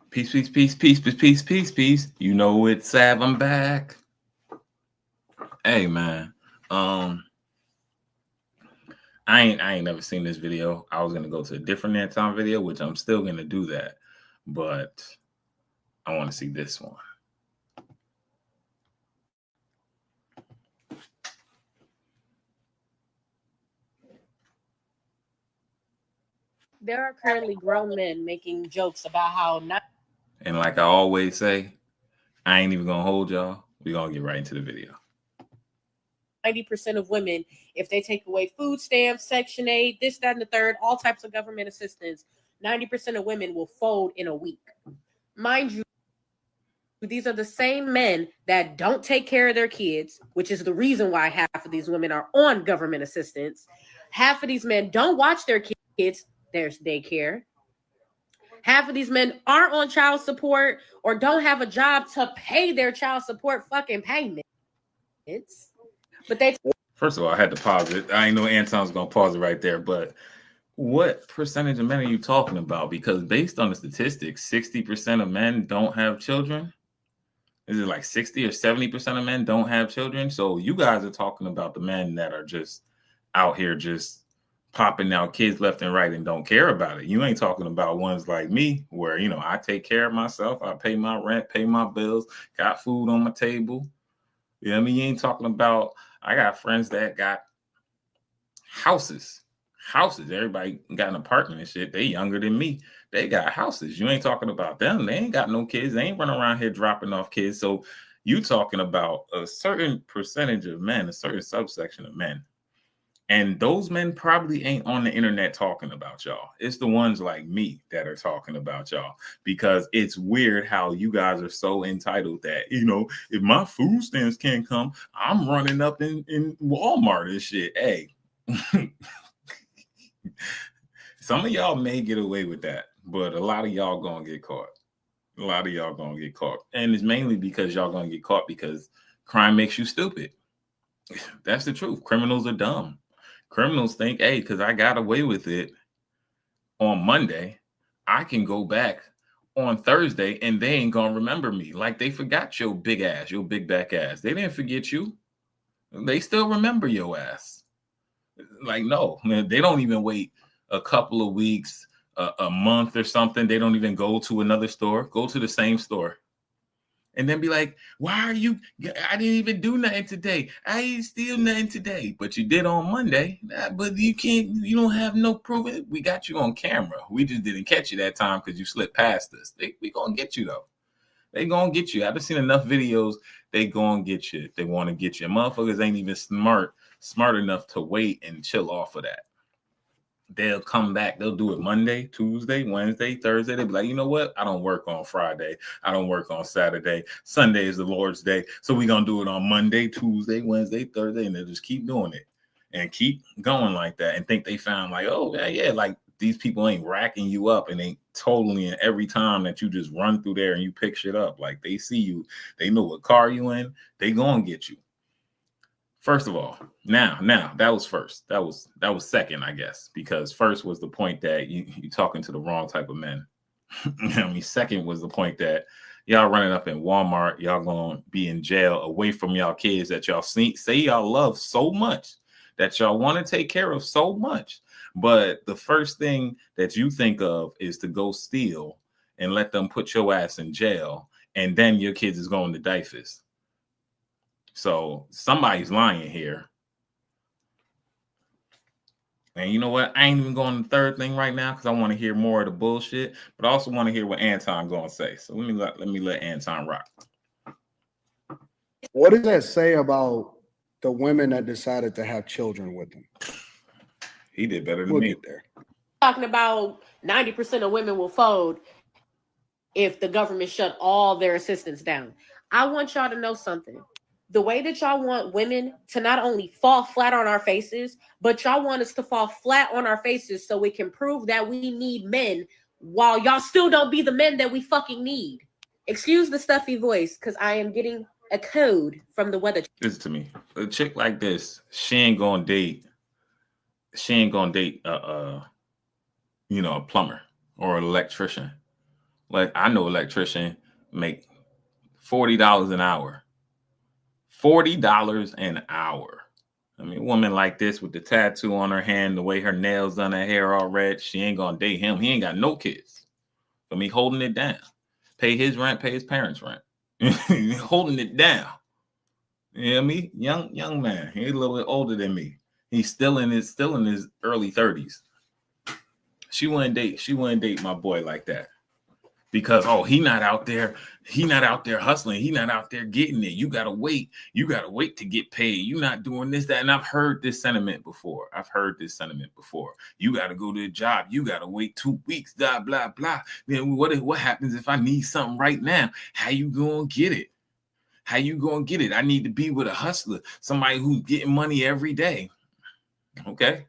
Peace, peace, peace, peace, peace, peace, peace, peace. You know it's Sav. I'm back. Hey man, um, I ain't never seen this video. I was gonna go to a different Anton video, which I'm still gonna do that, but I want to see this one. There are currently grown men making jokes about how And like I always say, I ain't even gonna hold y'all. We're gonna get right into the video. 90% of women, if they take away food stamps, Section 8, this, that, and the third, all types of government assistance, 90% of women will fold in a week. Mind you, these are the same men that don't take care of their kids, which is the reason why half of these women are on government assistance. Half of these men don't watch their kids, there's daycare. Half of these men aren't on child support or don't have a job to pay their child support fucking payments. But they First of all, I had to pause it. I know Anton's gonna pause it right there, but what percentage of men are you talking about? Because based on the statistics, 60% of men don't have children. Is it like 60 or 70% of men don't have children? So you guys are talking about the men that are just out here just popping out kids left and right and don't care about it. You ain't talking about ones like me where, I take care of myself. I pay my rent, pay my bills, got food on my table. You know what I mean? You ain't talking about, I got friends that got houses. Everybody got an apartment and shit. They younger than me. They got houses. You ain't talking about them. They ain't got no kids. They ain't running around here dropping off kids. So you talking about a certain percentage of men, a certain subsection of men. And those men probably ain't on the internet talking about y'all. It's the ones like me that are talking about y'all, because it's weird how you guys are so entitled that, if my food stamps can't come, I'm running up in Walmart and shit. Hey, some of y'all may get away with that, but a lot of y'all gonna get caught. And it's mainly because y'all gonna get caught because crime makes you stupid. That's the truth. Criminals are dumb. Criminals think, hey, because I got away with it on Monday, I can go back on Thursday and they ain't gonna remember me. Like they forgot your big ass, your big back ass. They didn't forget you. They still remember your ass. Like, no, man, they don't even wait a couple of weeks, a month or something. They don't even go to another store, go to the same store. And then be like, why are you? I didn't even do nothing today. I ain't steal nothing today. But you did on Monday. But you don't have no proof. We got you on camera. We just didn't catch you that time because you slipped past us. We going to get you, though. They going to get you. I've seen enough videos. They going to get you. They want to get you. Motherfuckers ain't even smart enough to wait and chill off of that. They'll come back. They'll do it Monday, Tuesday, Wednesday, Thursday. They'll be like, you know what? I don't work on Friday. I don't work on Saturday. Sunday is the Lord's day. So we're going to do it on Monday, Tuesday, Wednesday, Thursday. And they'll just keep doing it and keep going like that and think they found like, oh, yeah, like these people ain't racking you up and ain't totally in every time that you just run through there and you pick shit up. Like they see you. They know what car you in. They going to get you. First of all, now that was first. That was second, I guess, because first was the point that you talking to the wrong type of men. Second was the point that y'all running up in Walmart, y'all gonna be in jail away from y'all kids that y'all say y'all love so much, that y'all want to take care of so much. But the first thing that you think of is to go steal and let them put your ass in jail, and then your kids is going to DYFS. So somebody's lying here. And you know what? I ain't even going to the third thing right now because I want to hear more of the bullshit, but I also want to hear what Anton going to say. So let me let Anton rock. What does that say about the women that decided to have children with him? He did better than we'll me. Get there. Talking about 90% of women will fold if the government shut all their assistance down. I want y'all to know something. The way that y'all want women to not only fall flat on our faces, but y'all want us to fall flat on our faces so we can prove that we need men while y'all still don't be the men that we fucking need. Excuse the stuffy voice because I am getting a code from the weather. Listen to me. A chick like this, she ain't gonna date a plumber or an electrician Like I know electrician make $40 an hour. $40 an hour. I mean, a woman like this with the tattoo on her hand, the way her nails done, her hair all red, she ain't gonna date him. He ain't got no kids. For me holding it down. Pay his rent, pay his parents' rent. Holding it down. You know me? Young man. He's a little bit older than me. He's still in his early 30s. She wouldn't date my boy like that. Because he not out there hustling, he not out there getting it. You gotta wait to get paid. You not doing this, that. And I've heard this sentiment before. You gotta go to a job, you gotta wait 2 weeks, blah blah blah. Then what happens if I need something right now? How you gonna get it? I need to be with a hustler, somebody who's getting money every day. Okay.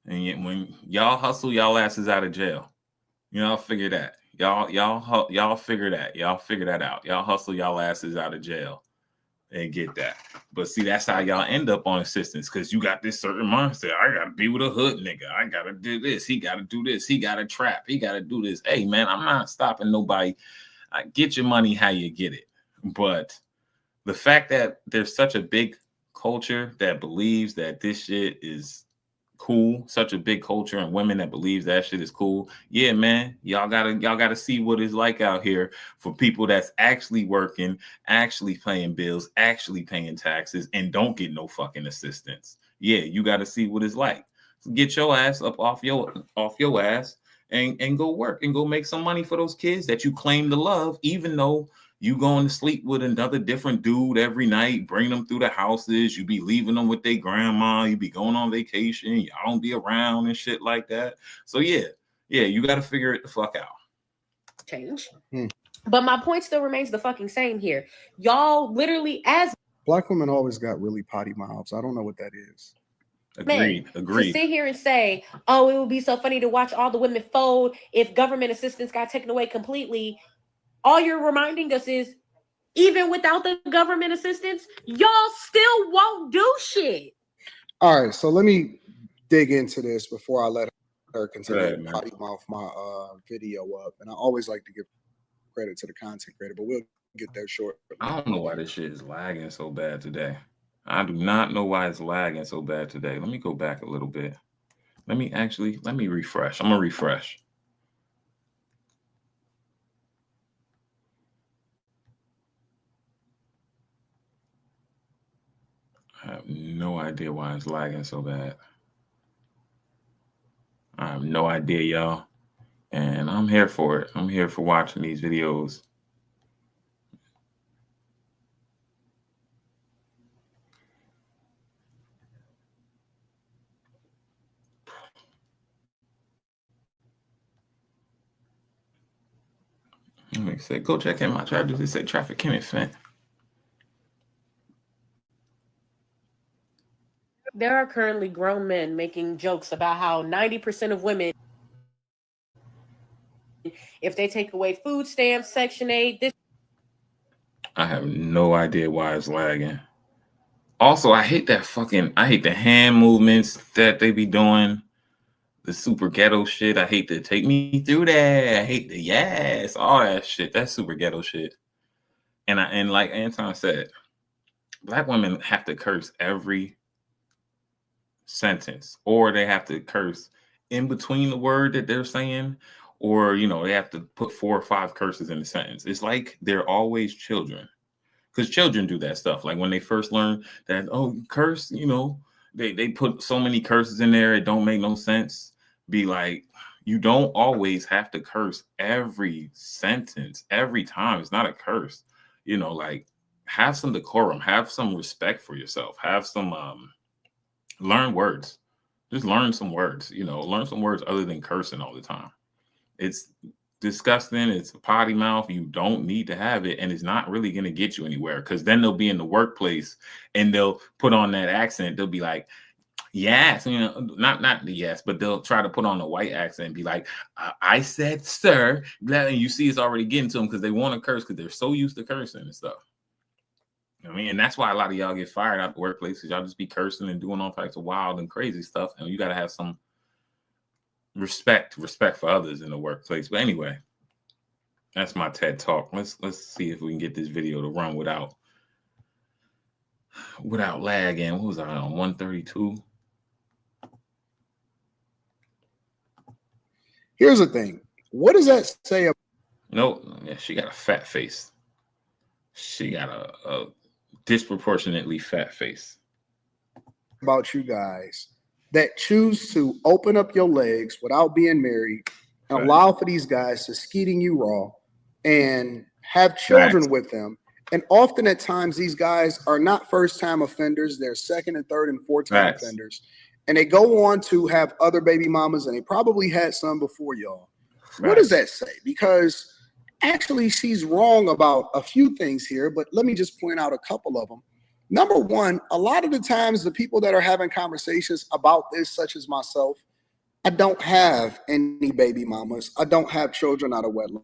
And yet when y'all hustle, y'all asses out of jail. Y'all figure that. Y'all figure that. Y'all figure that out. Y'all hustle y'all asses out of jail and get that. But see, that's how y'all end up on assistance, because you got this certain mindset. I gotta be with a hood nigga. I gotta do this. He gotta do this. He gotta trap. He gotta do this. Hey man, I'm not stopping nobody. I get your money how you get it. But the fact that there's such a big culture that believes that this shit is cool, such a big culture, and women that believes that shit is cool. Yeah, man, y'all gotta see what it's like out here for people that's actually working, actually paying bills, actually paying taxes, and don't get no fucking assistance. Yeah, you gotta see what it's like. So get your ass up off your ass and go work and go make some money for those kids that you claim to love, even though you going to sleep with another different dude every night, bring them through the houses. You be leaving them with their grandma. You be going on vacation. Y'all don't be around and shit like that. So yeah, you got to figure it the fuck out. Change. But my point still remains the fucking same here. Y'all literally, as Black women always got really potty mouths. I don't know what that is. Agreed. To sit here and say, it would be so funny to watch all the women fold if government assistance got taken away completely. All you're reminding us is, even without the government assistance, y'all still won't do shit. All right, so let me dig into this before I let her continue to potty mouth my video up. And I always like to give credit to the content creator, but we'll get there shortly. I don't know why this shit is lagging so bad today. I do not know why it's lagging so bad today. Let me go back a little bit. Let me refresh. I'm gonna refresh. I have no idea why it's lagging so bad. I have no idea, y'all. And I'm here for it. I'm here for watching these videos. Let me say, go check in my chat. Does it say traffic Kenneth Fent? There are currently grown men making jokes about how 90% of women, if they take away food stamps, Section 8, this. I have no idea why it's lagging. Also, I hate the hand movements that they be doing. The super ghetto shit. I hate to take me through that. I hate the yes, all that shit. That's super ghetto shit. And like Anton said, Black women have to curse every sentence, or they have to curse in between the word that they're saying, or they have to put 4 or 5 curses in the sentence. It's like they're always children, because children do that stuff. Like when they first learn that, curse, they put so many curses in there, it don't make no sense. Be like, you don't always have to curse every sentence every time. It's not a curse. Like, have some decorum, have some respect for yourself, have some learn words. Just learn some words, learn some words other than cursing all the time. It's disgusting. It's a potty mouth. You don't need to have it, and it's not really going to get you anywhere, because then they'll be in the workplace and they'll put on that accent. They'll be like, yes, not the yes, but they'll try to put on a white accent and be like, I said, sir. And you see, it's already getting to them because they want to curse, because they're so used to cursing and stuff. And that's why a lot of y'all get fired out the workplace, because y'all just be cursing and doing all types of wild and crazy stuff. And you got to have some respect for others in the workplace. But anyway, That's my TED Talk. Let's see if we can get this video to run without lagging. What was I on? 132. Here's the thing. What does that say about? Nope. Yeah, she got a fat face. She got a disproportionately fat face. About you guys that choose to open up your legs without being married and allow for these guys to skeeting you raw and have children with them. And often at times, these guys are not first-time offenders. They're second and third and fourth-time offenders. And they go on to have other baby mamas, and they probably had some before y'all. What does that say? Because actually, she's wrong about a few things here, but let me just point out a couple of them. Number one, a lot of the times the people that are having conversations about this, such as myself, I don't have any baby mamas. I don't have children out of wedlock.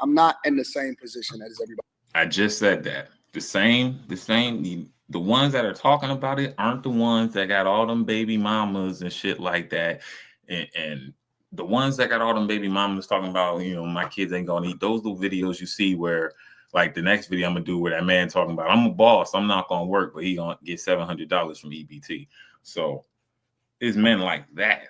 I'm not in the same position as everybody. I just said that. The ones that are talking about it aren't the ones that got all them baby mamas and shit like that. And the ones that got all them baby mamas talking about, you know, my kids ain't gonna eat. Those are the videos you see where, like the next video I'm gonna do where that man talking about, I'm a boss, I'm not gonna work, but he gonna get $700 from EBT. So it's men like that.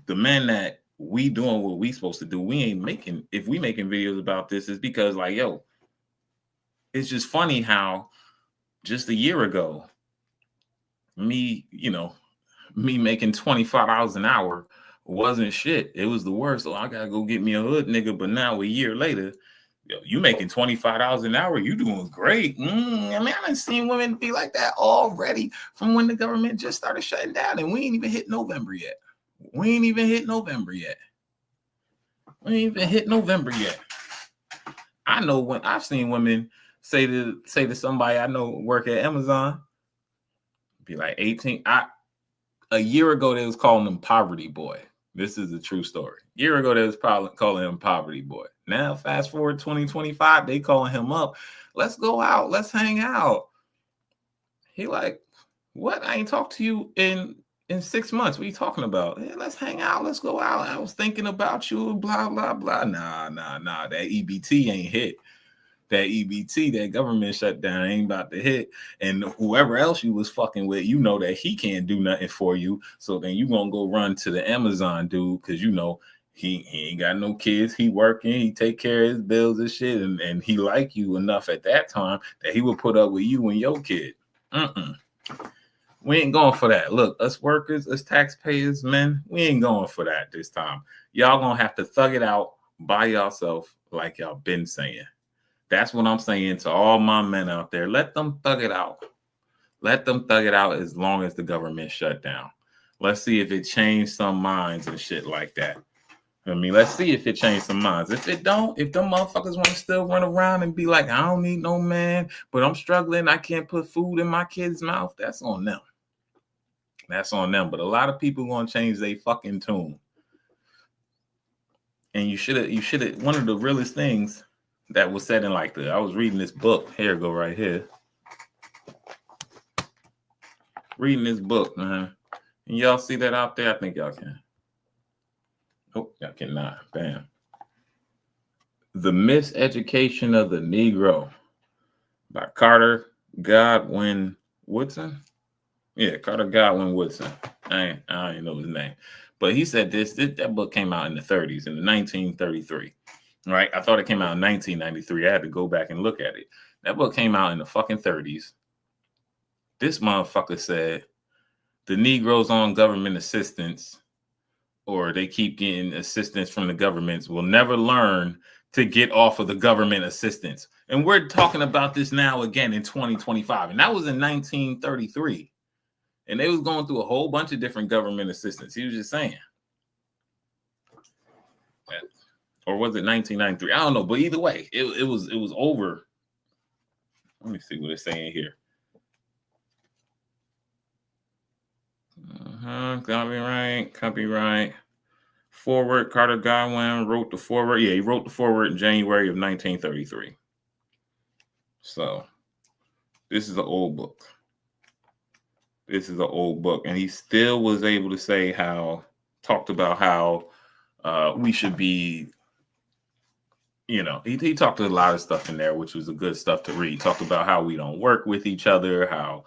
The men that we doing what we supposed to do, we ain't making. If we making videos about this, it's because like, yo, it's just funny how just a year ago, me making $25 an hour wasn't shit. It was the worst. So I gotta go get me a hood nigga. But now a year later, yo, you making $25 an hour, you doing great. I mean, I done seen women be like that already from when the government just started shutting down, and we ain't even hit November yet. I know when I've seen women say to somebody I know work at Amazon, be like 18. A year ago they was calling him poverty boy. This is a true story. A year ago they was probably calling him poverty boy. Now fast forward 2025, they calling him up. Let's go out. Let's hang out. He like, what? I ain't talked to you in 6 months. What are you talking about? Hey, let's hang out. Let's go out. I was thinking about you. Blah blah blah. Nah. That EBT ain't hit. That EBT, that government shutdown ain't about to hit. And whoever else you was fucking with, you know that he can't do nothing for you. So then you gonna go run to the Amazon dude because you know he ain't got no kids. He working, he take care of his bills and shit. And he like you enough at that time that he would put up with you and your kid. We ain't going for that. Look, us workers, us taxpayers, men, we ain't going for that this time. Y'all gonna have to thug it out by yourself like y'all been saying. That's what I'm saying to all my men out there. Let them thug it out. Let them thug it out as long as the government shut down. Let's see if it changed some minds and shit like that. I mean, let's see if it changed some minds. If it don't, if them motherfuckers want to still run around and be like, I don't need no man, but I'm struggling, I can't put food in my kid's mouth, that's on them. That's on them. But a lot of people gonna change their fucking tune. And you should have, one of the realest things that was said in like I was reading this book. Here, go right here. Reading this book, man. And y'all see that out there? I think y'all can. Oh, y'all cannot. Bam. The Miseducation of the Negro by Carter Godwin Woodson. Yeah, Carter Godwin Woodson. I don't know his name. But he said that book came out in the 30s, in 1933. Right? I thought it came out in 1993. I had to go back and look at it. That book came out in the fucking 30s. This motherfucker said the Negroes on government assistance, or they keep getting assistance from the governments, will never learn to get off of the government assistance. And we're talking about this now again in 2025. And that was in 1933. And they was going through a whole bunch of different government assistance. He was just saying. Or was it 1993? I don't know. But either way, it was over. Let me see what it's saying here. Copyright. Forward. Carter Godwin wrote the forward. Yeah, he wrote the forward in January of 1933. So this is an old book. And he still was able to say talked about how we should be you know, he talked a lot of stuff in there, which was a good stuff to read. He talked about how we don't work with each other, how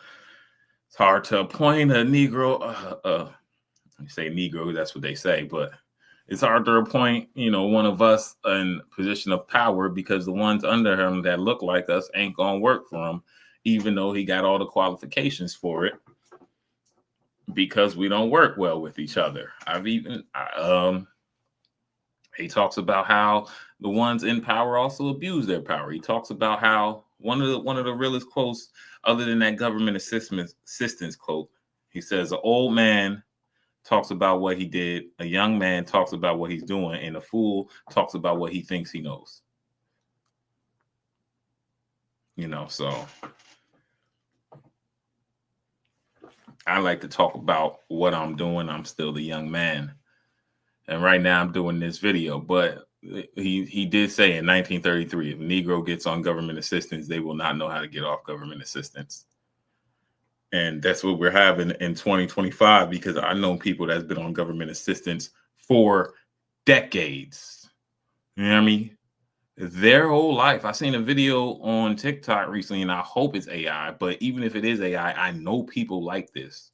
it's hard to appoint a Negro. You say Negro, that's what they say, but it's hard to appoint, you know, one of us in position of power because the ones under him that look like us ain't gonna work for him, even though he got all the qualifications for it, because we don't work well with each other. He talks about how the ones in power also abuse their power. He talks about how one of the realest quotes, other than that government assistance quote, he says, "An old man talks about what he did, a young man talks about what he's doing, and a fool talks about what he thinks he knows." You know, so I like to talk about what I'm doing. I'm still the young man. And right now I'm doing this video, but he did say in 1933, if a Negro gets on government assistance, they will not know how to get off government assistance. And that's what we're having in 2025, because I know people that's been on government assistance for decades. You know what I mean? Their whole life. I seen a video on TikTok recently, and I hope it's AI, but even if it is AI, I know people like this,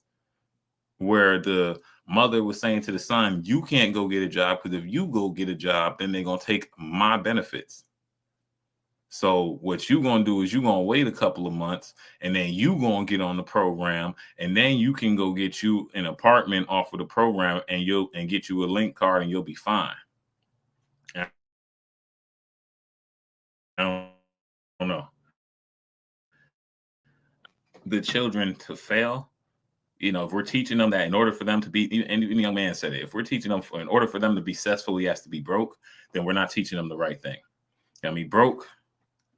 where the mother was saying to the son, "You can't go get a job, because if you go get a job, then they're going to take my benefits. So what you going to do is you going to wait a couple of months, and then you going to get on the program, and then you can go get you an apartment off of the program, and get you a link card, and you'll be fine." I don't know. The children to fail, you know, if we're teaching them that in order for them to be, and even the young man said it, if we're teaching them in order for them to be successful, he has to be broke, then we're not teaching them the right thing. I mean, broke,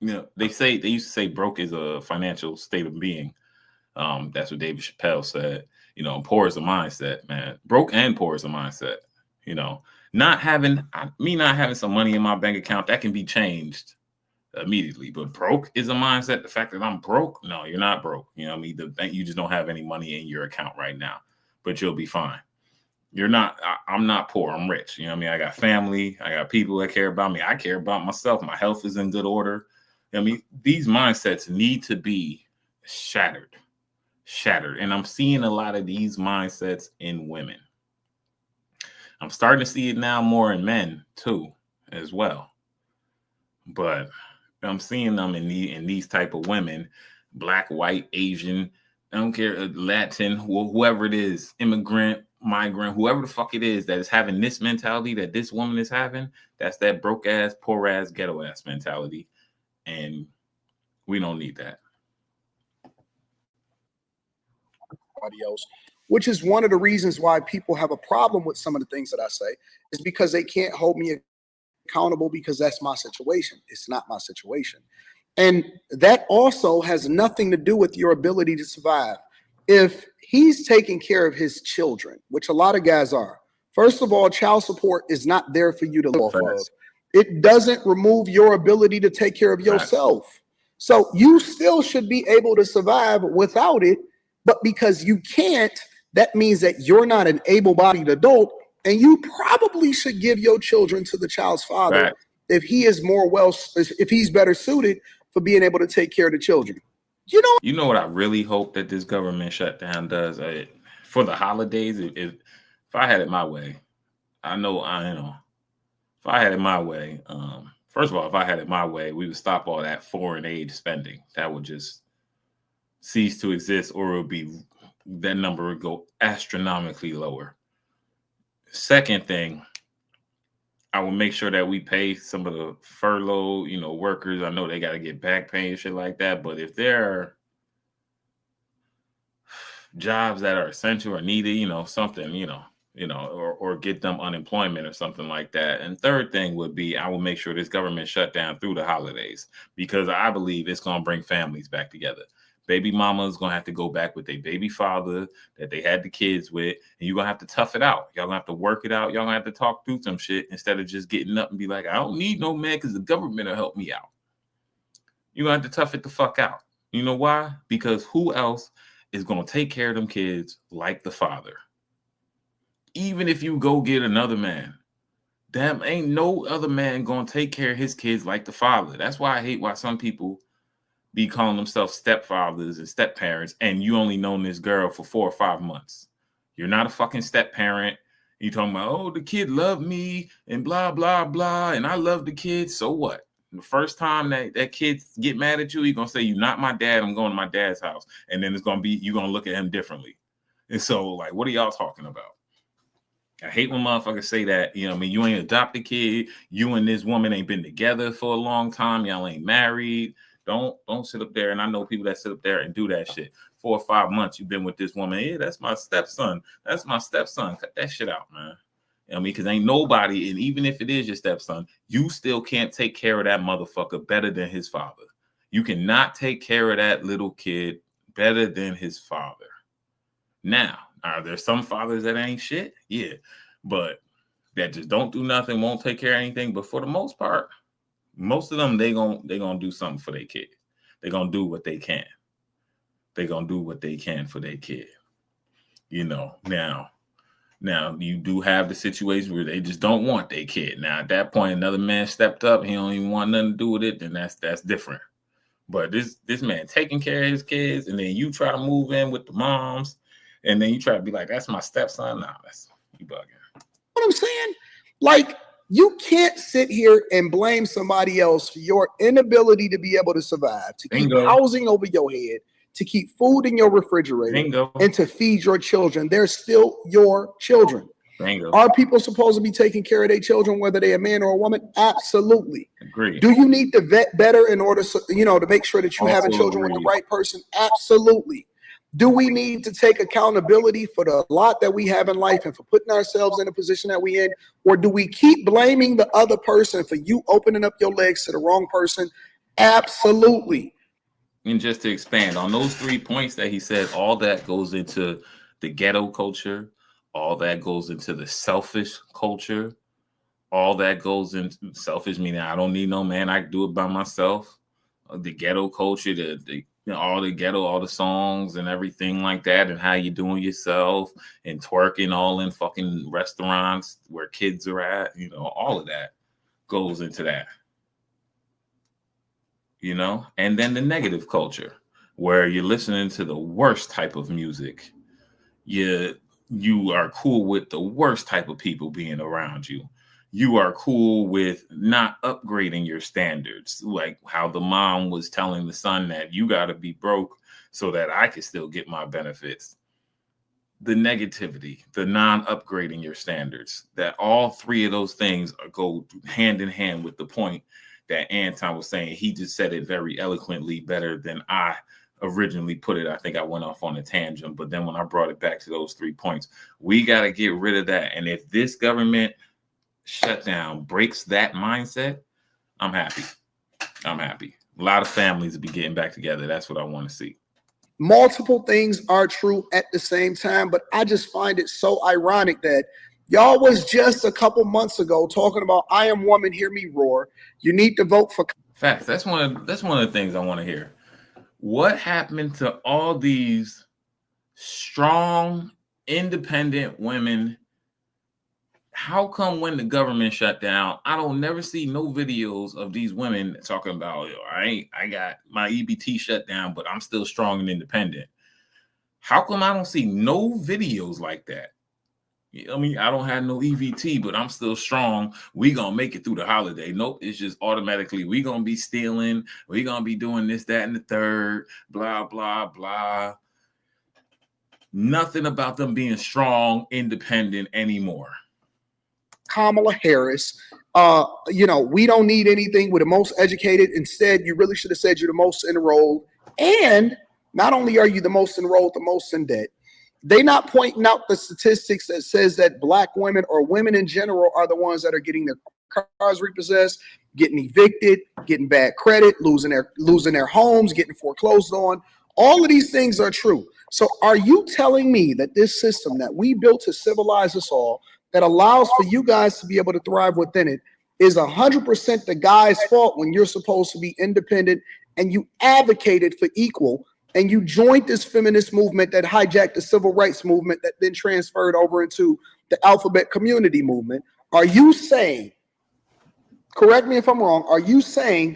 you know, they used to say broke is a financial state of being. That's what David Chappelle said. You know, poor is a mindset, man. Broke and poor is a mindset. You know, not having some money in my bank account, that can be changed immediately, but broke is a mindset. The fact that I'm broke, no, you're not broke. You know what I mean? The bank, you just don't have any money in your account right now, but you'll be fine. You're not, I'm not poor, I'm rich. You know what I mean? I got family, I got people that care about me. I care about myself. My health is in good order. You know what I mean? These mindsets need to be shattered. And I'm seeing a lot of these mindsets in women. I'm starting to see it now more in men too, as well. But I'm seeing them in these type of women, Black, white, Asian, I don't care, Latin, whoever it is, immigrant, migrant, whoever the fuck it is that is having this mentality that this woman is having. That's that broke ass, poor ass, ghetto ass mentality. And we don't need that. Else, which is one of the reasons why people have a problem with some of the things that I say, is because they can't hold me accountable, because that's my situation. It's not my situation. And that also has nothing to do with your ability to survive. If he's taking care of his children, which a lot of guys are, first of all, child support is not there for you to live off of. It doesn't remove your ability to take care of yourself. So you still should be able to survive without it. But because you can't, that means that you're not an able-bodied adult, and you probably should give your children to the child's father if he is if he's better suited for being able to take care of the children. You know what I really hope that this government shutdown does for the holidays. If I had it my way, I know. If I had it my way, first of all, if I had it my way, we would stop all that foreign aid spending. That would just cease to exist, or it would be, that number would go astronomically lower. Second thing, I will make sure that we pay some of the furlough, workers. I know they got to get back pay and shit like that. But if there are jobs that are essential or needed, something, or get them unemployment or something like that. And third thing would be, I will make sure this government shut down through the holidays, because I believe it's going to bring families back together. Baby mama is going to have to go back with their baby father that they had the kids with, and you're going to have to tough it out. Y'all going to have to work it out. Y'all going to have to talk through some shit instead of just getting up and be like, I don't need no man because the government will help me out. You're going to have to tough it the fuck out. You know why? Because who else is going to take care of them kids like the father? Even if you go get another man, Damn, ain't no other man gonna take care of his kids like the father. That's why I hate why some people be calling themselves stepfathers and step parents, and you only known this girl for 4 or 5 months. You're not a fucking step parent. You talking about, oh, the kid loved me and blah blah blah, and I love the kid. So what? The first time that kid get mad at you, you're gonna say, "You're not my dad. I'm going to my dad's house," and then it's gonna be you're gonna look at him differently. And so, like, what are y'all talking about? I hate when motherfuckers say that, you know what I mean? You ain't adopted kid. You and this woman ain't been together for a long time. Y'all ain't married. Don't sit up there. And I know people that sit up there and do that shit. 4 or 5 months you've been with this woman. Yeah, that's my stepson. That's my stepson. Cut that shit out, man. You know what I mean? Because ain't nobody, and even if it is your stepson, you still can't take care of that motherfucker better than his father. You cannot take care of that little kid better than his father. Now, are there some fathers that ain't shit? Yeah, but that just don't do nothing, won't take care of anything. But for the most part, most of them, they gonna do something for their kid. They're gonna do what they can. They're gonna do what they can for their kid. You know, now you do have the situation where they just don't want their kid. Now, at that point, another man stepped up, he don't even want nothing to do with it, then that's different. But this man taking care of his kids, and then you try to move in with the moms. And then you try to be like, that's my stepson. Nah, that's you bugging. What I'm saying? Like, you can't sit here and blame somebody else for your inability to be able to survive, to keep housing over your head, to keep food in your refrigerator, and to feed your children. They're still your children. Are people supposed to be taking care of their children, whether they're a man or a woman? Absolutely. Agree. Do you need to vet better in order, to make sure that you're having children with the right person? Absolutely. Do we need to take accountability for the lot that we have in life and for putting ourselves in the position that we in? Or do we keep blaming the other person for you opening up your legs to the wrong person? Absolutely. And just to expand on those 3 points that he said, all that goes into the ghetto culture. All that goes into the selfish culture. All that goes into selfish, meaning I don't need no man. I can do it by myself. The ghetto culture, all the ghetto, all the songs and everything like that, and how you doing yourself and twerking all in fucking restaurants where kids are at, all of that goes into that, and then the negative culture where you're listening to the worst type of music. You are cool with the worst type of people being around you. You are cool with not upgrading your standards, like how the mom was telling the son that you got to be broke so that I can still get my benefits. The negativity, the non-upgrading your standards, that all 3 of those things go hand in hand with the point that Anton was saying. He just said it very eloquently, better than I originally put it. I think I went off on a tangent, but then when I brought it back to those 3 points, we got to get rid of that. And if this government shutdown breaks that mindset, I'm happy. A lot of families will be getting back together. That's what I want to see. Multiple things are true at the same time, but I just find it so ironic that y'all was just a couple months ago talking about I am woman, hear me roar. You need to vote for facts. That's one of the things I want to hear. What happened to all these strong, independent women? How come when the government shut down, I don't never see no videos of these women talking about, I got my EBT shut down, but I'm still strong and independent? How come I don't see no videos like that? I mean, I don't have no EBT, but I'm still strong. We gonna make it through the holiday. Nope, it's just automatically we gonna be stealing. We gonna be doing this, that, and the third. Blah blah blah. Nothing about them being strong, independent anymore. Kamala Harris. We don't need anything. We're the most educated. Instead, you really should have said you're the most enrolled. And not only are you the most enrolled, the most in debt. They not pointing out the statistics that says that Black women or women in general are the ones that are getting their cars repossessed, getting evicted, getting bad credit, losing their homes, getting foreclosed on. All of these things are true. So are you telling me that this system that we built to civilize us all, that allows for you guys to be able to thrive within it, is 100% the guy's fault when you're supposed to be independent and you advocated for equal and you joined this feminist movement that hijacked the civil rights movement that then transferred over into the alphabet community movement? Are you saying, correct me if I'm wrong, are you saying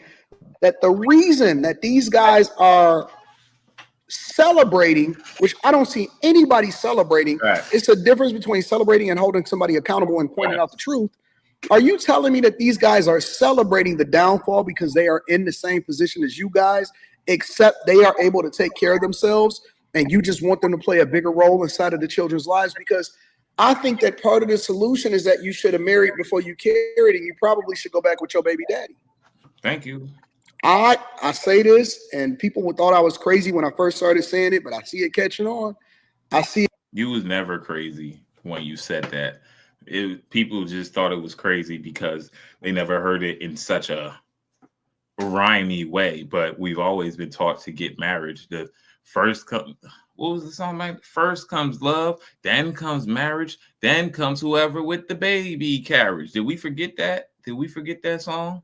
that the reason that these guys are celebrating, which I don't see anybody celebrating, Right. it's a difference between celebrating and holding somebody accountable and pointing out the truth. Are you telling me that these guys are celebrating the downfall because they are in the same position as you guys, except they are able to take care of themselves and you just want them to play a bigger role inside of the children's lives? Because I think that part of the solution is that you should have married before you carried, and you probably should go back with your baby daddy. Thank you. I say this, and people thought I was crazy when I first started saying it, but I see it catching on. I see it. You was never crazy when you said that. People just thought it was crazy because they never heard it in such a rhymey way. But we've always been taught to get marriage. The first come, what was the song like? First comes love, then comes marriage, then comes whoever with the baby carriage. Did we forget that? Did we forget that song?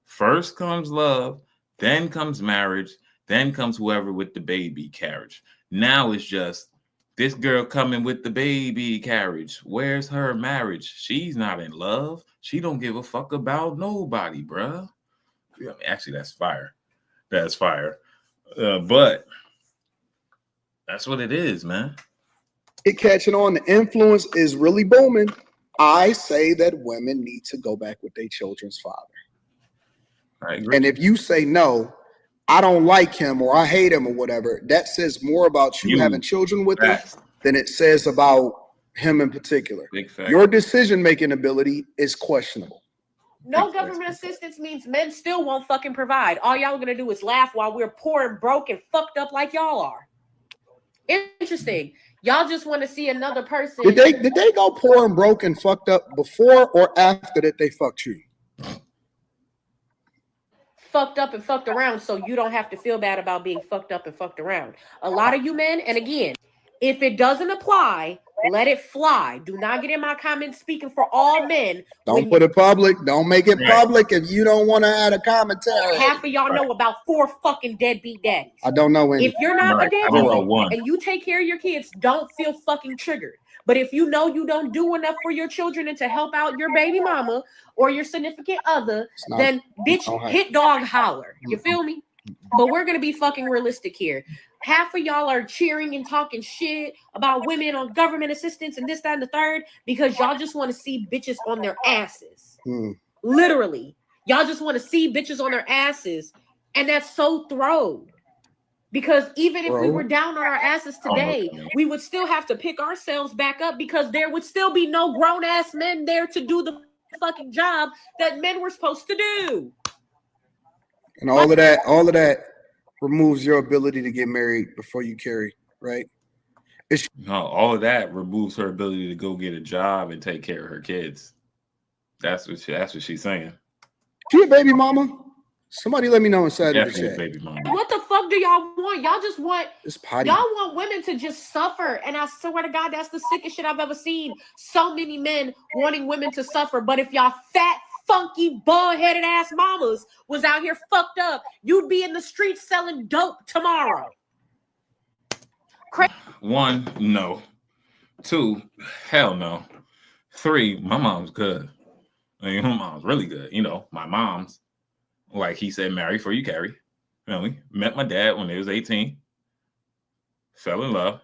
First comes love, then comes marriage, then comes whoever with the baby carriage. Now it's just this girl coming with the baby carriage. Where's her marriage? She's not in love. She don't give a fuck about nobody, bruh. Actually, that's fire. That's fire. But that's what it is, man. It catching on. The influence is really booming. I say that women need to go back with their children's father. I agree. And if you say no, I don't like him or I hate him or whatever, that says more about you having children with him than it says about him in particular. Big fact. Your decision-making ability is questionable. No government assistance means men still won't fucking provide. All y'all are gonna do is laugh while we're poor and broke and fucked up like y'all are. Interesting. Y'all just want to see another person. Did they go poor and broke and fucked up before or after that they fucked you? Fucked up and fucked around, so you don't have to feel bad about being fucked up and fucked around. A lot of you men, and again, if it doesn't apply, let it fly. Do not get in my comments speaking for all men. Don't put it public. Don't make it public if you don't want to add a commentary. Half of y'all know about 4 fucking deadbeat daddies. I don't know any. If you're not a I deadbeat don't know one. and you take care of your kids, don't feel fucking triggered. But if you know you don't do enough for your children and to help out your baby mama or your significant other, then bitch, hit dog holler. You feel me? But we're going to be fucking realistic here. Half of y'all are cheering and talking shit about women on government assistance and this, that, and the third because y'all just want to see bitches on their asses. Literally. Y'all just want to see bitches on their asses. And that's so thrown. Because even if we were down on our asses today, we would still have to pick ourselves back up because there would still be no grown-ass men there to do the fucking job that men were supposed to do. And all of that removes your ability to get married before you carry, right? No, all of that removes her ability to go get a job and take care of her kids. That's what she's saying. She a baby mama? Somebody let me know inside of the chat. Baby mama. What the fuck do y'all want? Y'all just want y'all want women to just suffer. And I swear to God, that's the sickest shit I've ever seen. So many men wanting women to suffer. But if y'all fat, funky, bald-headed ass mamas was out here fucked up, you'd be in the streets selling dope tomorrow. 1, no. 2, hell no. 3, my mom's good. I mean, my mom's really good. You know, my mom's, like he said, marry before you carry. You know, we met my dad when they was 18. Fell in love.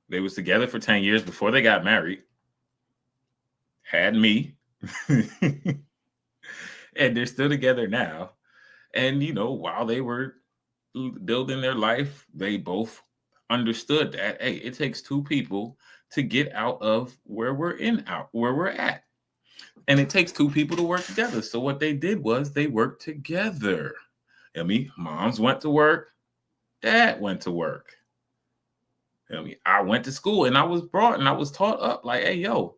They was together for 10 years before they got married. Had me. And they're still together now. And, you know, while they were building their life, they both understood that, hey, it takes 2 people to get out of where we're at. And it takes 2 people to work together. So what they did was they worked together. I mean, moms went to work. Dad went to work. I mean, I went to school and I was taught up like, hey, yo,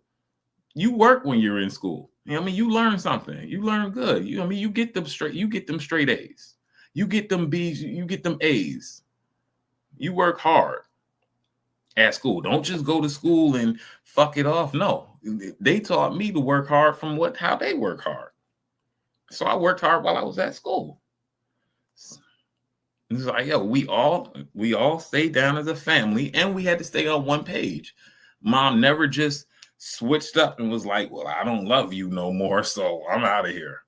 you work when you're in school. You know what I mean? You learn something. You learn good. You get them straight A's. You get them B's, you get them A's. You work hard at school. Don't just go to school and fuck it off. No. They taught me to work hard from how they work hard. So I worked hard while I was at school. It's like, yo, we all stayed down as a family and we had to stay on one page. Mom never just switched up and was like, well, I don't love you no more, so I'm out of here.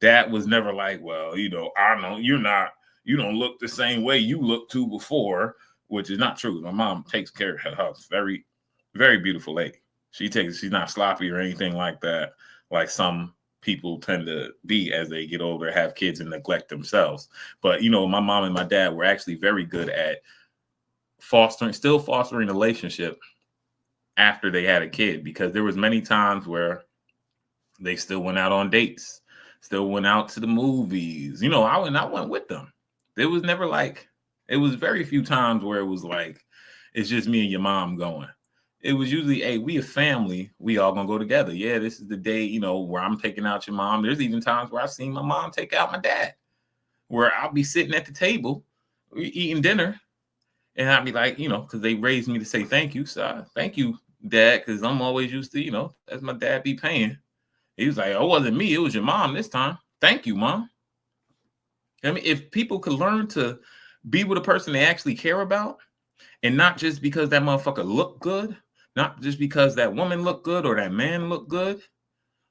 Dad was never like, well, I know you don't look the same way you looked to before, which is not true. My mom takes care of her house. Very, very beautiful lady. She's not sloppy or anything like that, like some people tend to be as they get older, have kids and neglect themselves. But, my mom and my dad were actually very good at still fostering a relationship after they had a kid, because there was many times where they still went out on dates, still went out to the movies. I went with them. It was never like, it was very few times where it was like, it's just me and your mom going. It was usually, hey, we a family. We all gonna go together. Yeah, this is the day, where I'm taking out your mom. There's even times where I've seen my mom take out my dad, where I'll be sitting at the table, eating dinner, and I'll be like, because they raised me to say thank you. So thank you, Dad, because I'm always used to, as my dad be paying. He was like, oh, it wasn't me. It was your mom this time. Thank you, Mom. I mean, if people could learn to be with a person they actually care about, and not just because that motherfucker looked good, not just because that woman looked good or that man looked good,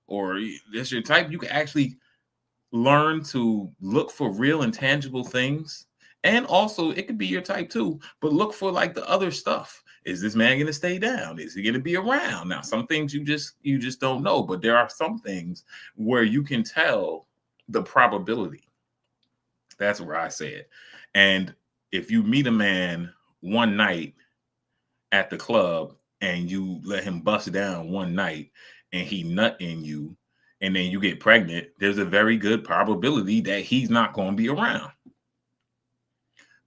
or that's your type, you can actually learn to look for real and tangible things. And also, it could be your type too, but look for like the other stuff. Is this man going to stay down? Is he going to be around? Now, some things you just don't know, but there are some things where you can tell the probability. That's where I say it. And if you meet a man one night at the club and you let him bust down one night and he nut in you, and then you get pregnant, there's a very good probability that he's not going to be around.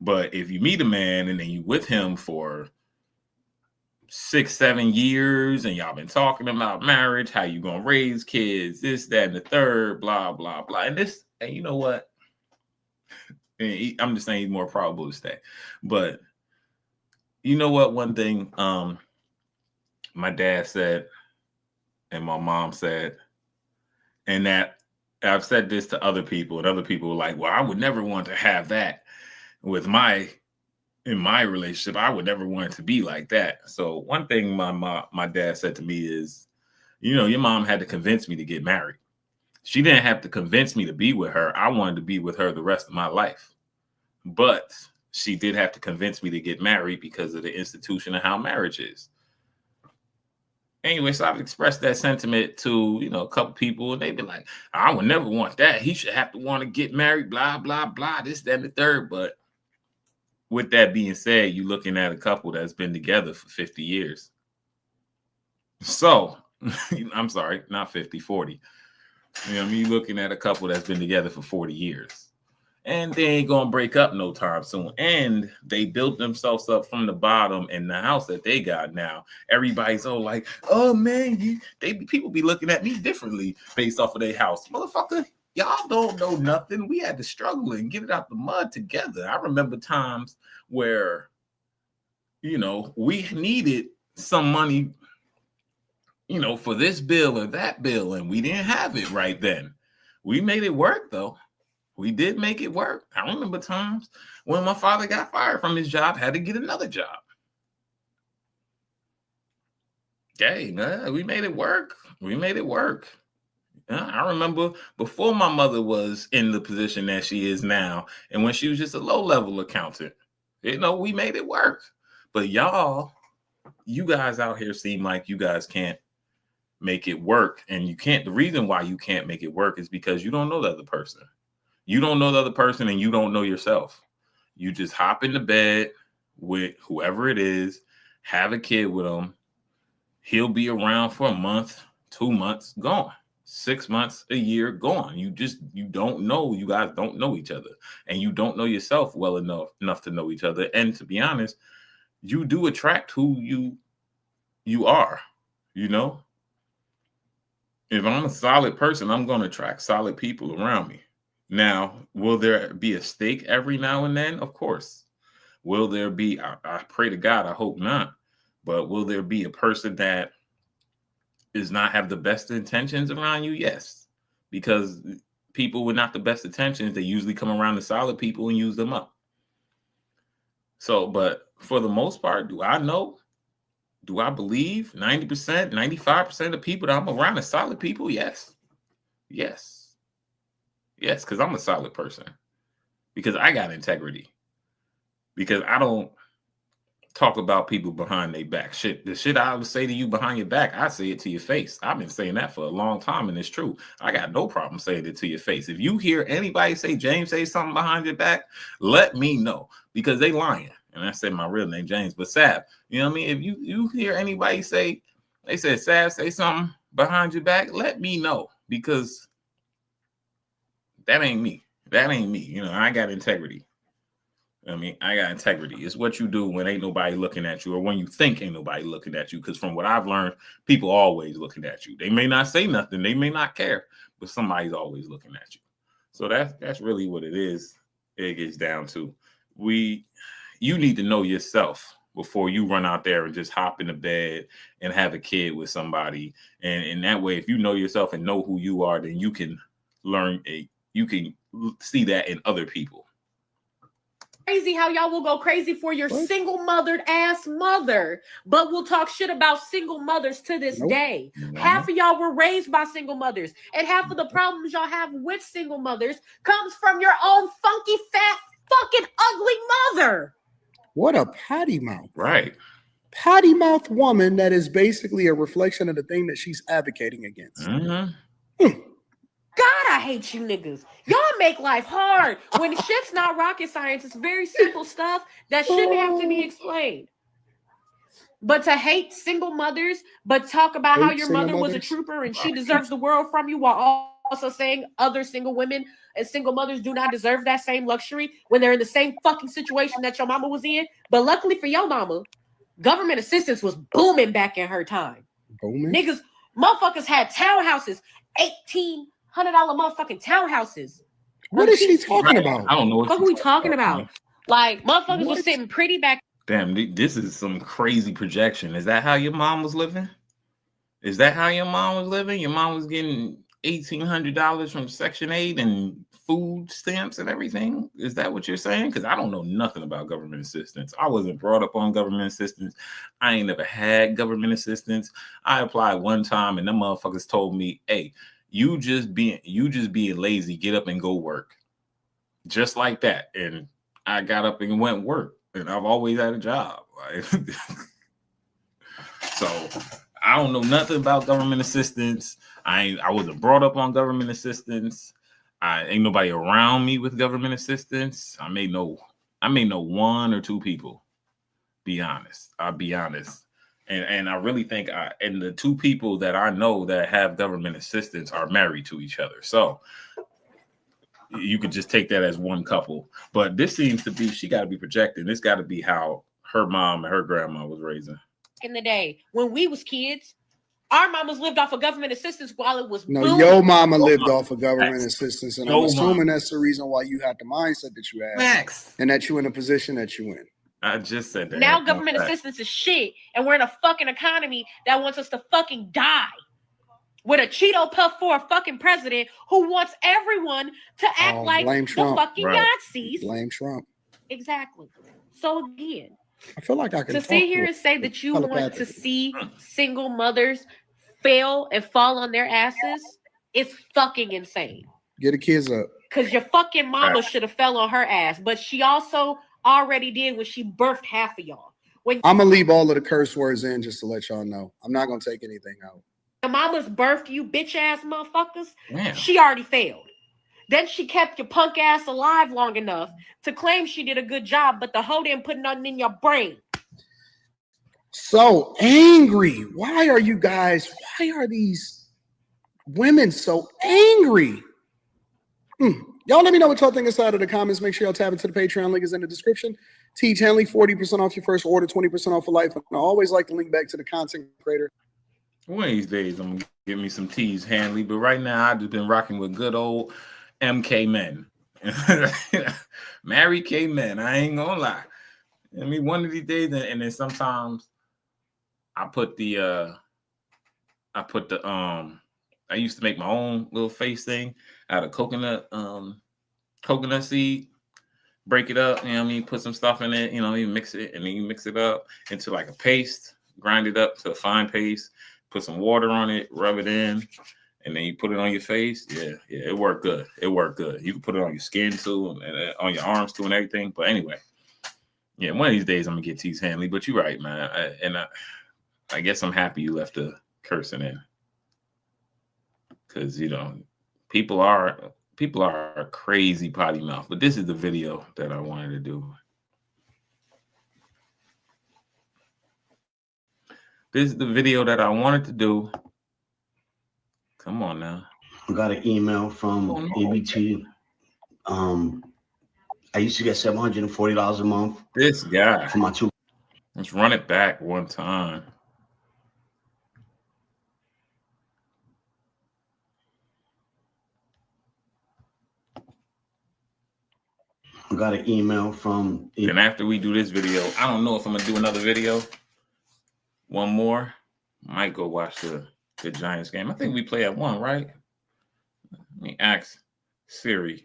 But if you meet a man and then you with him for 6-7 years and y'all been talking about marriage, how you gonna raise kids, this, that, and the third, blah, blah, blah. And you know what? I'm just saying he's more probable to stay. But you know what? One thing my dad said and my mom said, and that I've said this to other people, and other people were like, well, I would never want to have that in my relationship. I would never want it to be like that. So one thing my dad said to me is, your mom had to convince me to get married. She didn't have to convince me to be with her. I wanted to be with her the rest of my life. But she did have to convince me to get married because of the institution of how marriage is. Anyway, so I've expressed that sentiment to, a couple people, and they've been like, I would never want that. He should have to want to get married, blah, blah, blah, this, that, and the third. But with that being said, you're looking at a couple that's been together for 50 years. So, I'm sorry, not 50, 40. You're looking at a couple that's been together for 40 years. And they ain't going to break up no time soon. And they built themselves up from the bottom in the house that they got now. Everybody's all like, oh, man, people be looking at me differently based off of their house. Motherfucker, y'all don't know nothing. We had to struggle and get it out the mud together. I remember times where, we needed some money, for this bill or that bill, and we didn't have it right then. We made it work, though. We did make it work. I remember times when my father got fired from his job, had to get another job. Okay, man, we made it work. I remember before my mother was in the position that she is now, and when she was just a low-level accountant, we made it work. But you guys out here seem like you guys can't make it work. And you can't. The reason why you can't make it work is because you don't know the other person. You don't know the other person, and you don't know yourself. You just hop into bed with whoever it is, have a kid with him. He'll be around for a month, 2 months, gone. 6 months, a year, gone. You don't know. You guys don't know each other, and you don't know yourself well enough to know each other. And to be honest, you do attract who you are. If I'm a solid person, I'm going to attract solid people around me. Now, will there be a stake every now and then? Of course. Will there be, I pray to God, I hope not, but will there be a person that does not have the best intentions around you? Yes, because people with not the best intentions, they usually come around the solid people and use them up. So, but for the most part, do I know Do I believe 90%, 95% of people that I'm around are solid people? Yes. Yes. Yes, because I'm a solid person. Because I got integrity. Because I don't talk about people behind their back. The shit I would say to you behind your back, I say it to your face. I've been saying that for a long time, and it's true. I got no problem saying it to your face. If you hear anybody say James say something behind your back, let me know, because they lying. And I said my real name, James, but Sav, you know what I mean? If you hear anybody say, they said Sav say something behind your back, let me know, because that ain't me. That ain't me. You know, I got integrity. I mean, I got integrity. It's what you do when ain't nobody looking at you, or when you think ain't nobody looking at you. Because from what I've learned, people always looking at you. They may not say nothing, they may not care, but somebody's always looking at you. So that's really what it is. It gets down to you need to know yourself before you run out there and just hop in the bed and have a kid with somebody. And that way, if you know yourself and know who you are, then you can you can see that in other people. Crazy how y'all will go crazy for your single mothered ass mother, but we'll talk shit about single mothers to this day. Half of y'all were raised by single mothers, and half of the problems y'all have with single mothers comes from your own funky, fat, fucking ugly mother. What a potty mouth. Right. Potty mouth woman that is basically a reflection of the thing that she's advocating against. God, I hate you niggas. Y'all make life hard. When shit's not rocket science, it's very simple stuff that shouldn't have to be explained. But to hate single mothers, but talk about how your mother was a trooper and she deserves the world from you, while also saying other single women and single mothers do not deserve that same luxury when they're in the same fucking situation that your mama was in. But luckily for your mama, government assistance was booming back in her time. Booming? Niggas, motherfuckers had townhouses, $1,800 motherfucking townhouses. What is she talking about? I don't know. What are we talking about? Like, motherfuckers was sitting pretty back. Damn, this is some crazy projection. Is that how your mom was living? Is that how your mom was living? Your mom was getting $1,800 from Section 8 and food stamps and everything? Is that what you're saying? Because I don't know nothing about government assistance. I wasn't brought up on government assistance. I ain't never had government assistance. I applied one time and them motherfuckers told me, hey, you just being lazy, get up and go work. Just like that. And I got up and went work. And I've always had a job. So I don't know nothing about government assistance. I wasn't brought up on government assistance. Ain't nobody around me with government assistance. I may know one or two people. Be honest. I'll be honest. And I really think and the two people that I know that have government assistance are married to each other. So you could just take that as one couple. But this seems to be, she got to be projecting. This got to be how her mom and her grandma was raising. In the day when we was kids, our mamas lived off of government assistance while it was booming. Your mama lived off of government assistance, and I'm assuming that's the reason why you had the mindset that you had, and that you're in a position that you're in. I just said that. Now government assistance is shit, and we're in a fucking economy that wants us to fucking die. With a Cheeto Puff for a fucking president who wants everyone to act like the fucking Nazis. Blame Trump. Exactly. So again, I feel like I can sit here and say that you want to see single mothers fail and fall on their asses is fucking insane. Get the kids up. Because your fucking mama should have fell on her ass, but she also already did when she birthed half of y'all. I'm gonna leave all of the curse words in just to let y'all know. I'm not gonna take anything out. Your mama's birthed you bitch ass motherfuckers. Damn. She already failed. Then she kept your punk ass alive long enough to claim she did a good job, but the hoe didn't put nothing in your brain. So angry. Why are these women so angry? Y'all let me know what y'all think inside of the comments. Make sure y'all tap into the Patreon. Link is in the description. Teach Henley, 40% off your first order, 20% off for life. And I always like to link back to the content creator. One of these days, I'm going to give me some Tees Hanley. But right now, I've just been rocking with good old MK Men. Married K Men. I ain't going to lie. I mean, one of these days, and then sometimes I used to make my own little face thing out of coconut seed, break it up, you know what I mean, put some stuff in it, you know, you mix it, and then you mix it up into like a paste. grind it up to a fine paste, put some water on it, rub it in, and then you put it on your face. Yeah, it worked good. It worked good. You can put it on your skin too, and on your arms too, and everything. But anyway, yeah, one of these days I'm gonna get Tease Hanley. But you're right, man. I guess I'm happy you left the cursing in, because people are crazy potty mouth. But this is the video that I wanted to do. This is the video that I wanted to do. Come on now. I got an email from EBT. I used to get $740 a month. This guy. For my two. Let's run it back one time. I got an email from. And after we do this video, I don't know if I'm gonna do another video. One more. Might go watch the Giants game. I think we play at 1, right? Let me ask Siri.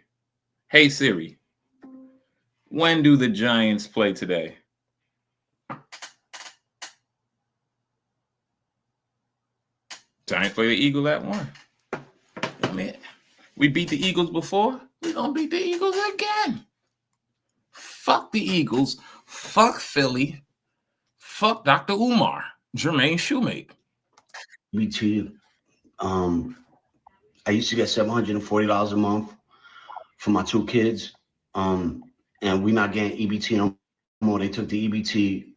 Hey Siri, when do the Giants play today? Giants play the Eagles at 1. I mean, we beat the Eagles before. We're gonna beat the Eagles again. Fuck the Eagles. Fuck Philly. Fuck Dr. Umar. Jermaine Shoemake. EBT. I used to get $740 a month for my 2 kids. And we're not getting EBT no more. They took the EBT.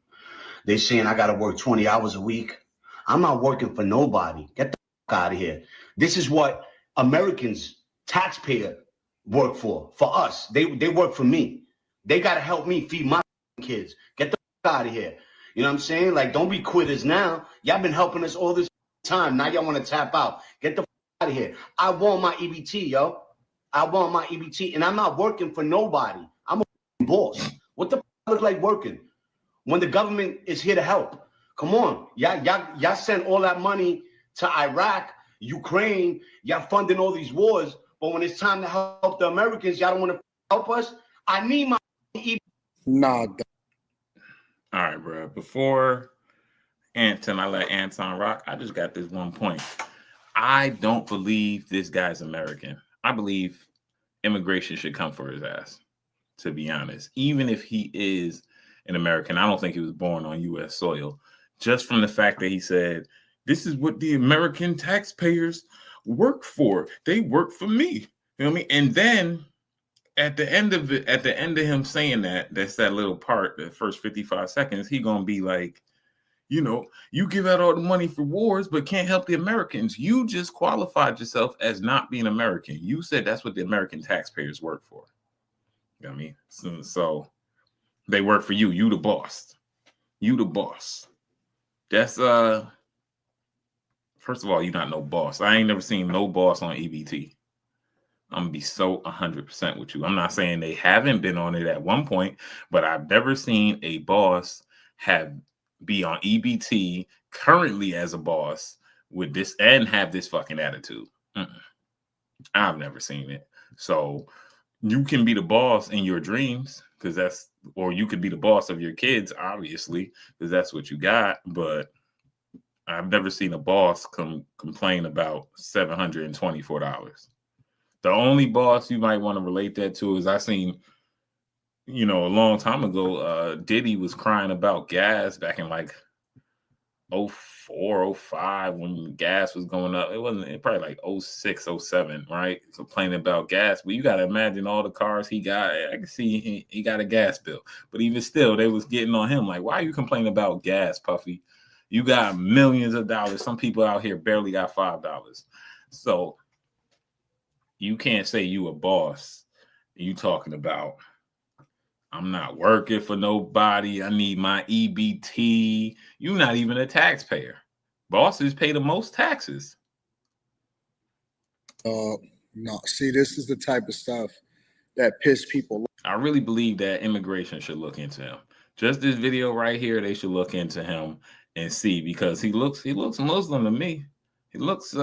They saying I gotta work 20 hours a week. I'm not working for nobody. Get the fuck out of here. This is what Americans, taxpayer, work for us. They work for me. They gotta help me feed my kids. Get the fuck out of here. You know what I'm saying? Like, don't be quitters now. Y'all been helping us all this time. Now y'all want to tap out. Get the fuck out of here. I want my EBT, yo. I want my EBT, and I'm not working for nobody. I'm a boss. What the fuck look like working when the government is here to help? Come on. Y'all send all that money to Iraq, Ukraine. Y'all funding all these wars. But when it's time to help the Americans, y'all don't want to help us. I need my EBT. Nah. All right, bro. Before I let Anton rock, I just got this one point. I don't believe this guy's American. I believe immigration should come for his ass, to be honest. Even if he is an American, I don't think he was born on U.S. soil. Just from the fact that he said, this is what the American taxpayers work for. They work for me. You know what I mean? And then at the end of him saying that's that little part, the first 55 seconds, he gonna be like, you give out all the money for wars, but can't help the Americans. You just qualified yourself as not being American. You said that's what the American taxpayers work for. You know what I mean? So they work for you. You the boss. You the boss. That's first of all, you're not no boss. I ain't never seen no boss on EBT. I'm gonna be so 100% with you. I'm not saying they haven't been on it at one point, but I've never seen a boss be on EBT currently as a boss with this and have this fucking attitude. I've never seen it. So you can be the boss in your dreams, or you could be the boss of your kids, obviously, because that's what you got. But I've never seen a boss complain about $724. The only boss you might want to relate that to is I seen, a long time ago, Diddy was crying about gas back in like 04, 05 when gas was going up. It wasn't probably like 06, 07, right? Complaining about gas. But you got to imagine all the cars he got. I can see he got a gas bill. But even still, they was getting on him like, why are you complaining about gas, Puffy? You got millions of dollars. Some people out here barely got $5. So you can't say you a boss. You talking about, I'm not working for nobody. I need my EBT. You're not even a taxpayer. Bosses pay the most taxes. No. See, this is the type of stuff that piss people off. I really believe that immigration should look into him. Just this video right here, they should look into him and see, because he looks Muslim to me. He looks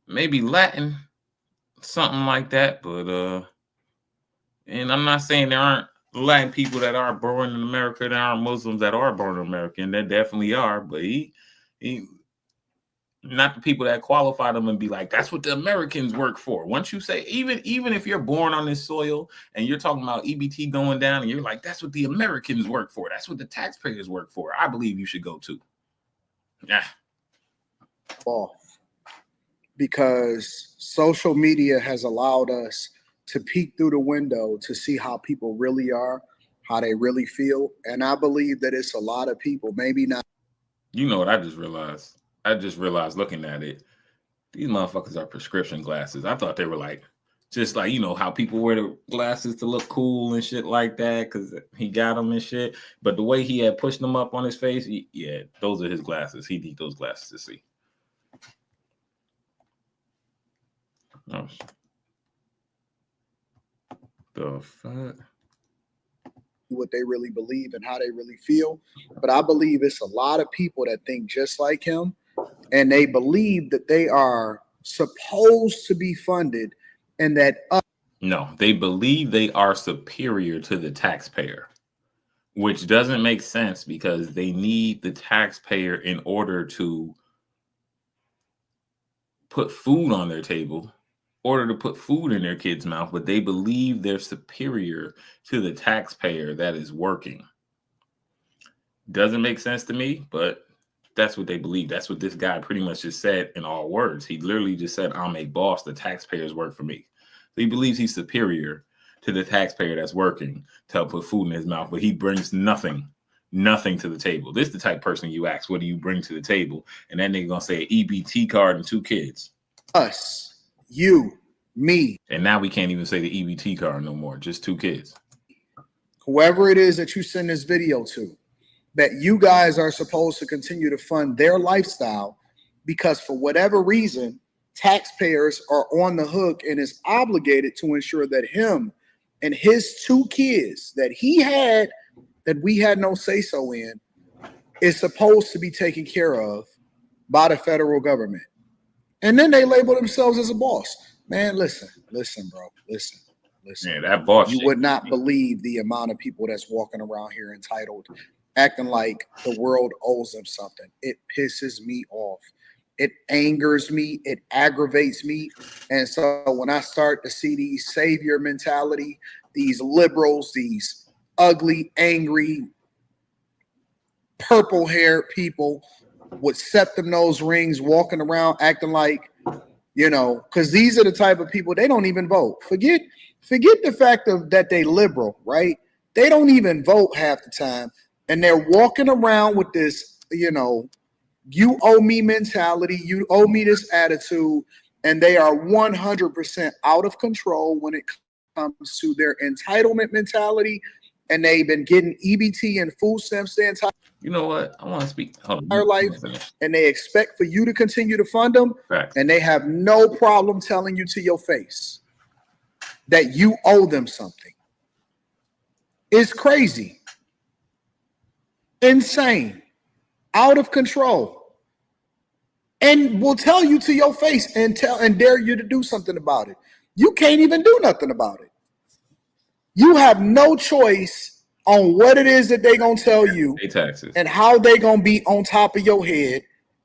maybe Latin, something like that. But and I'm not saying there aren't Latin people that are born in America, there are Muslims that are born in America, and there definitely are. But he not the people that qualify them and be like, that's what the Americans work for. Once you say, even if you're born on this soil and you're talking about EBT going down, and you're like, that's what the Americans work for. That's what the taxpayers work for. I believe you should go too. Yeah. Off. Because social media has allowed us to peek through the window to see how people really are, how they really feel. And I believe that it's a lot of people, maybe not. You know what I just realized? I just realized looking at it, these motherfuckers are prescription glasses. I thought they were like, just like, you know, how people wear the glasses to look cool and shit like that because he got them and shit. But the way he had pushed them up on his face, yeah, those are his glasses. He needs those glasses to see. Oh, the fuck? What they really believe and how they really feel. But I believe it's a lot of people that think just like him, and they believe that they are supposed to be funded and that no, they believe they are superior to the taxpayer, which doesn't make sense because they need the taxpayer in order to put food on their table, order to put food in their kids' mouth, but they believe they're superior to the taxpayer that is working. Doesn't make sense to me, but that's what they believe. That's what this guy pretty much just said in all words. He literally just said, I'm a boss. The taxpayers work for me. So he believes he's superior to the taxpayer that's working to help put food in his mouth, but he brings nothing to the table. This is the type of person you ask, what do you bring to the table? And then they're going to say EBT card and 2 kids. Us, you, me. And now we can't even say the EBT card no more, just 2 kids. Whoever it is that you send this video to, that you guys are supposed to continue to fund their lifestyle because for whatever reason, taxpayers are on the hook and is obligated to ensure that him and his 2 kids that he had, that we had no say-so in, is supposed to be taken care of by the federal government. And then they label themselves as a boss. Man, listen, bro, listen. Yeah, that boss. You would not believe the amount of people that's walking around here entitled, acting like the world owes them something. It pisses me off. It angers me. It aggravates me. And so when I start to see these savior mentality, these liberals, these ugly, angry, purple-haired people with septum nose rings walking around acting like, you know, because these are the type of people, they don't even vote. Forget the fact of that they liberal, right? They don't even vote half the time. And they're walking around with this, you know, you owe me mentality, you owe me this attitude, and they are 100% out of control when it comes to their entitlement mentality, and they've been getting EBT and food stamps their entire You know what? I want to speak. life, and they expect for you to continue to fund them, Fact. and they have no problem telling you to your face that you owe them something. It's crazy, insane, out of control. And will tell you to your face and dare you to do something about it. You can't even do nothing about it. You have no choice on what it is that they're gonna tell you and how they gonna be on top of your head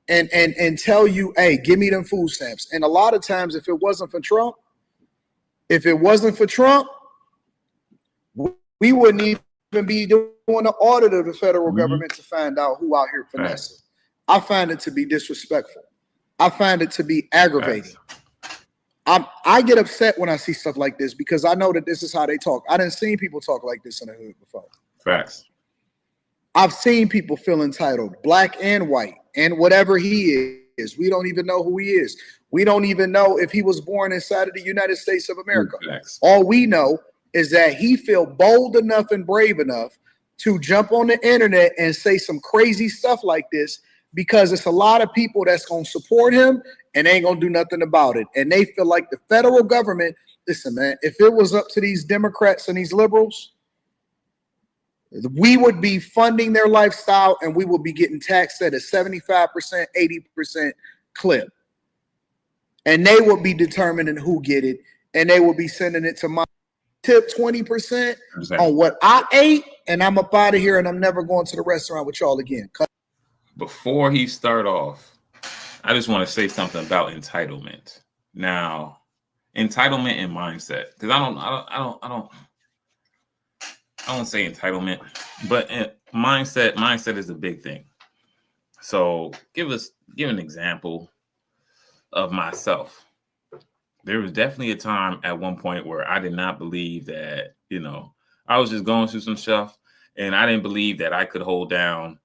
and tell you, hey, give me them food stamps. And a lot of times, if it wasn't for Trump, we wouldn't even be doing an audit of the federal government to find out who out here finessing. I find it to be disrespectful. I find it to be aggravating. I get upset when I see stuff like this because I know that this is how they talk. I done seen people talk like this in the hood before. Facts. I've seen people feel entitled, black and white, and whatever he is. We don't even know who he is. We don't even know if he was born inside of the United States of America. Facts. All we know is that he feel bold enough and brave enough to jump on the internet and say some crazy stuff like this because it's a lot of people that's going to support him and ain't going to do nothing about it. And they feel like the federal government, listen, man, if it was up to these Democrats and these liberals, we would be funding their lifestyle and we would be getting taxed at a 75%, 80% clip. And they would be determining who get it, and they would be sending it to my tip 20% Exactly. on what I ate, and I'm up out of here, and I'm never going to the restaurant with y'all again. Before he start off, I just want to say something about entitlement. Now, entitlement and mindset, because I don't say entitlement, but mindset is a big thing. So give an example of myself. There was definitely a time at one point where I did not believe that, I was just going through some stuff, and I didn't believe that I could hold down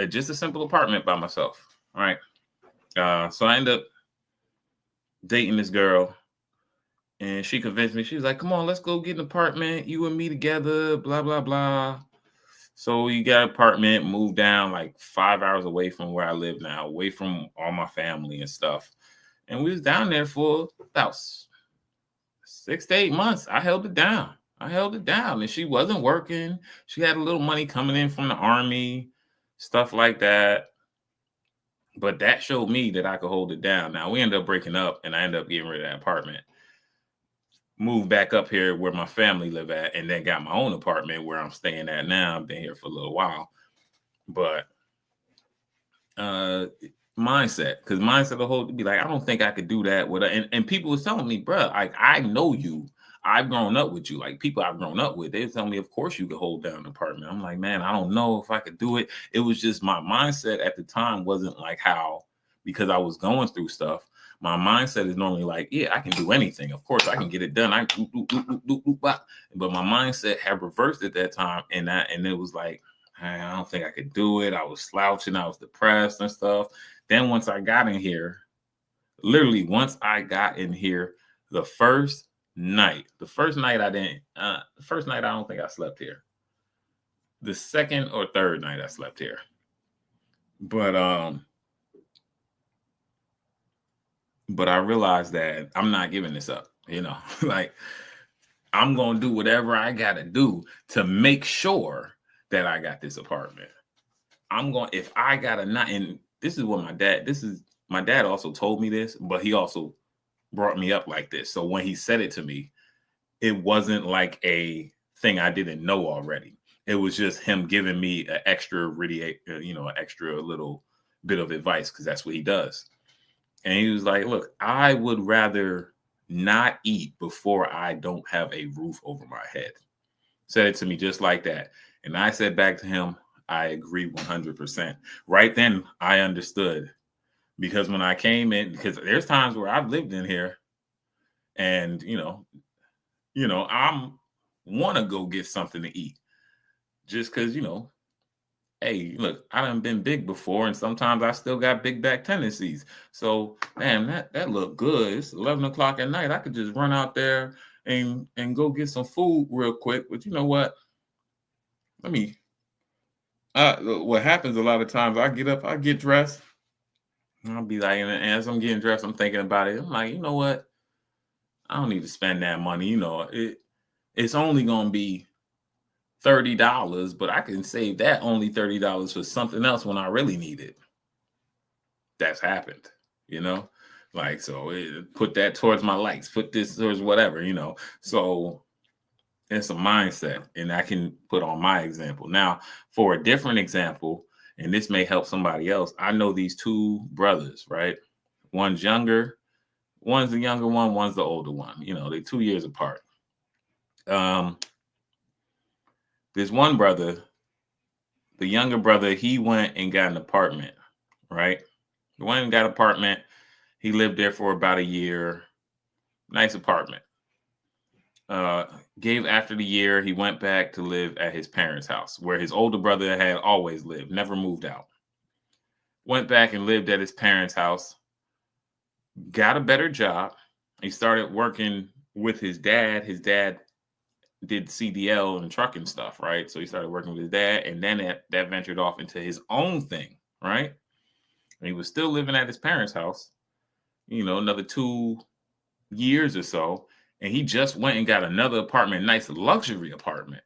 just a simple apartment by myself. All right. So I ended up dating this girl, and she convinced me. She was like, "Come on, let's go get an apartment, you and me together, blah, blah, blah." So we got an apartment, moved down like 5 hours away from where I live now, away from all my family and stuff. And we was down there for about 6 to 8 months. I held it down. And she wasn't working. She had a little money coming in from the army, stuff like that. But that showed me that I could hold it down. Now, we ended up breaking up, and I ended up getting rid of that apartment. Moved back up here where my family live at, and then got my own apartment where I'm staying at now. I've been here for a little while. But mindset, because mindset the whole to be like, I don't think I could do that with her. And people was telling me, bro, like, I know you. I've grown up with you. Like, people I've grown up with, they tell me, of course you could hold down an apartment. I'm like, man, I don't know if I could do it. It was just my mindset at the time wasn't like how, because I was going through stuff. My mindset is normally like, yeah, I can do anything. Of course, I can get it done. But my mindset had reversed at that time, and it was like, I don't think I could do it. I was slouching. I was depressed and stuff. Then once I got in here, the first night I don't think I slept here. The second or third night I slept here. But I realized that I'm not giving this up, like I'm going to do whatever I got to do to make sure that I got this apartment. If I got a night, and this is what my dad also told me this, but he also brought me up like this. So when he said it to me, it wasn't like a thing I didn't know already. It was just him giving me an extra little bit of advice, because that's what he does. And he was like, look, I would rather not eat before I don't have a roof over my head. Said it to me just like that. And I said back to him, I agree 100%. Right then, I understood. Because when I came in, because there's times where I've lived in here and, I'm want to go get something to eat. Just because, hey, look, I done been big before, and sometimes I still got big back tendencies. So, man, that looked good. It's 11 o'clock at night. I could just run out there and go get some food real quick. But you know what? What happens a lot of times, I get up, I get dressed, and I'll be like, and as I'm getting dressed, I'm thinking about it. I'm like, you know what? I don't need to spend that money. It's only going to be $30, but I can save that only $30 for something else when I really need it. That's happened, like, so put that towards my likes, put this towards whatever, so it's a mindset, and I can put on my example. Now, for a different example, and this may help somebody else. I know these two brothers, right? One's younger, one's the younger one, one's the older one. They're 2 years apart. There's one brother, the younger brother, he went and got an apartment, right? He went and got an apartment. He lived there for about a year. Nice apartment. After the year, he went back to live at his parents' house, where his older brother had always lived, never moved out. Went back and lived at his parents' house, got a better job. He started working with his dad. His dad did CDL and trucking stuff, right? So he started working with his dad, and then that ventured off into his own thing, right? And he was still living at his parents' house, another 2 years or so, and he just went and got another apartment, nice luxury apartment,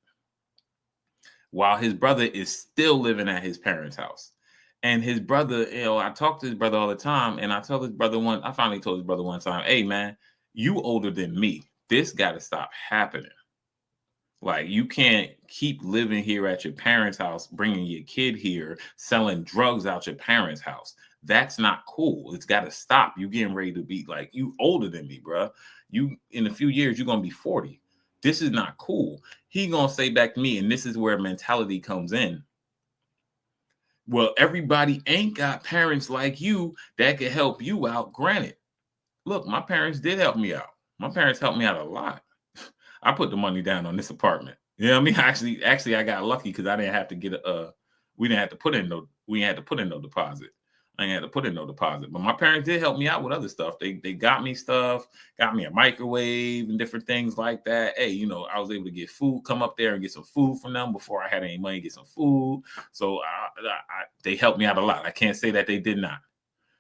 while his brother is still living at his parents' house. And his brother, I talk to his brother all the time, and I finally told his brother one time, hey, man, you older than me. This got to stop happening. Like, you can't keep living here at your parents' house, bringing your kid here, selling drugs out your parents' house. That's not cool. It's got to stop. You getting ready to be like, you older than me, bro. You, in a few years, you're going to be 40. This is not cool. He going to say back to me, and this is where mentality comes in. Well, everybody ain't got parents like you that can help you out. Granted, look, my parents did help me out. My parents helped me out a lot. I put the money down on this apartment. You know what I mean? Actually, I got lucky because I didn't have to get we didn't have to put in no deposit. I didn't have to put in no deposit. But my parents did help me out with other stuff. They got me stuff, got me a microwave and different things like that. Hey, you know, I was able to get food, come up there and get some food from them before I had any money to get some food. So they helped me out a lot. I can't say that they did not.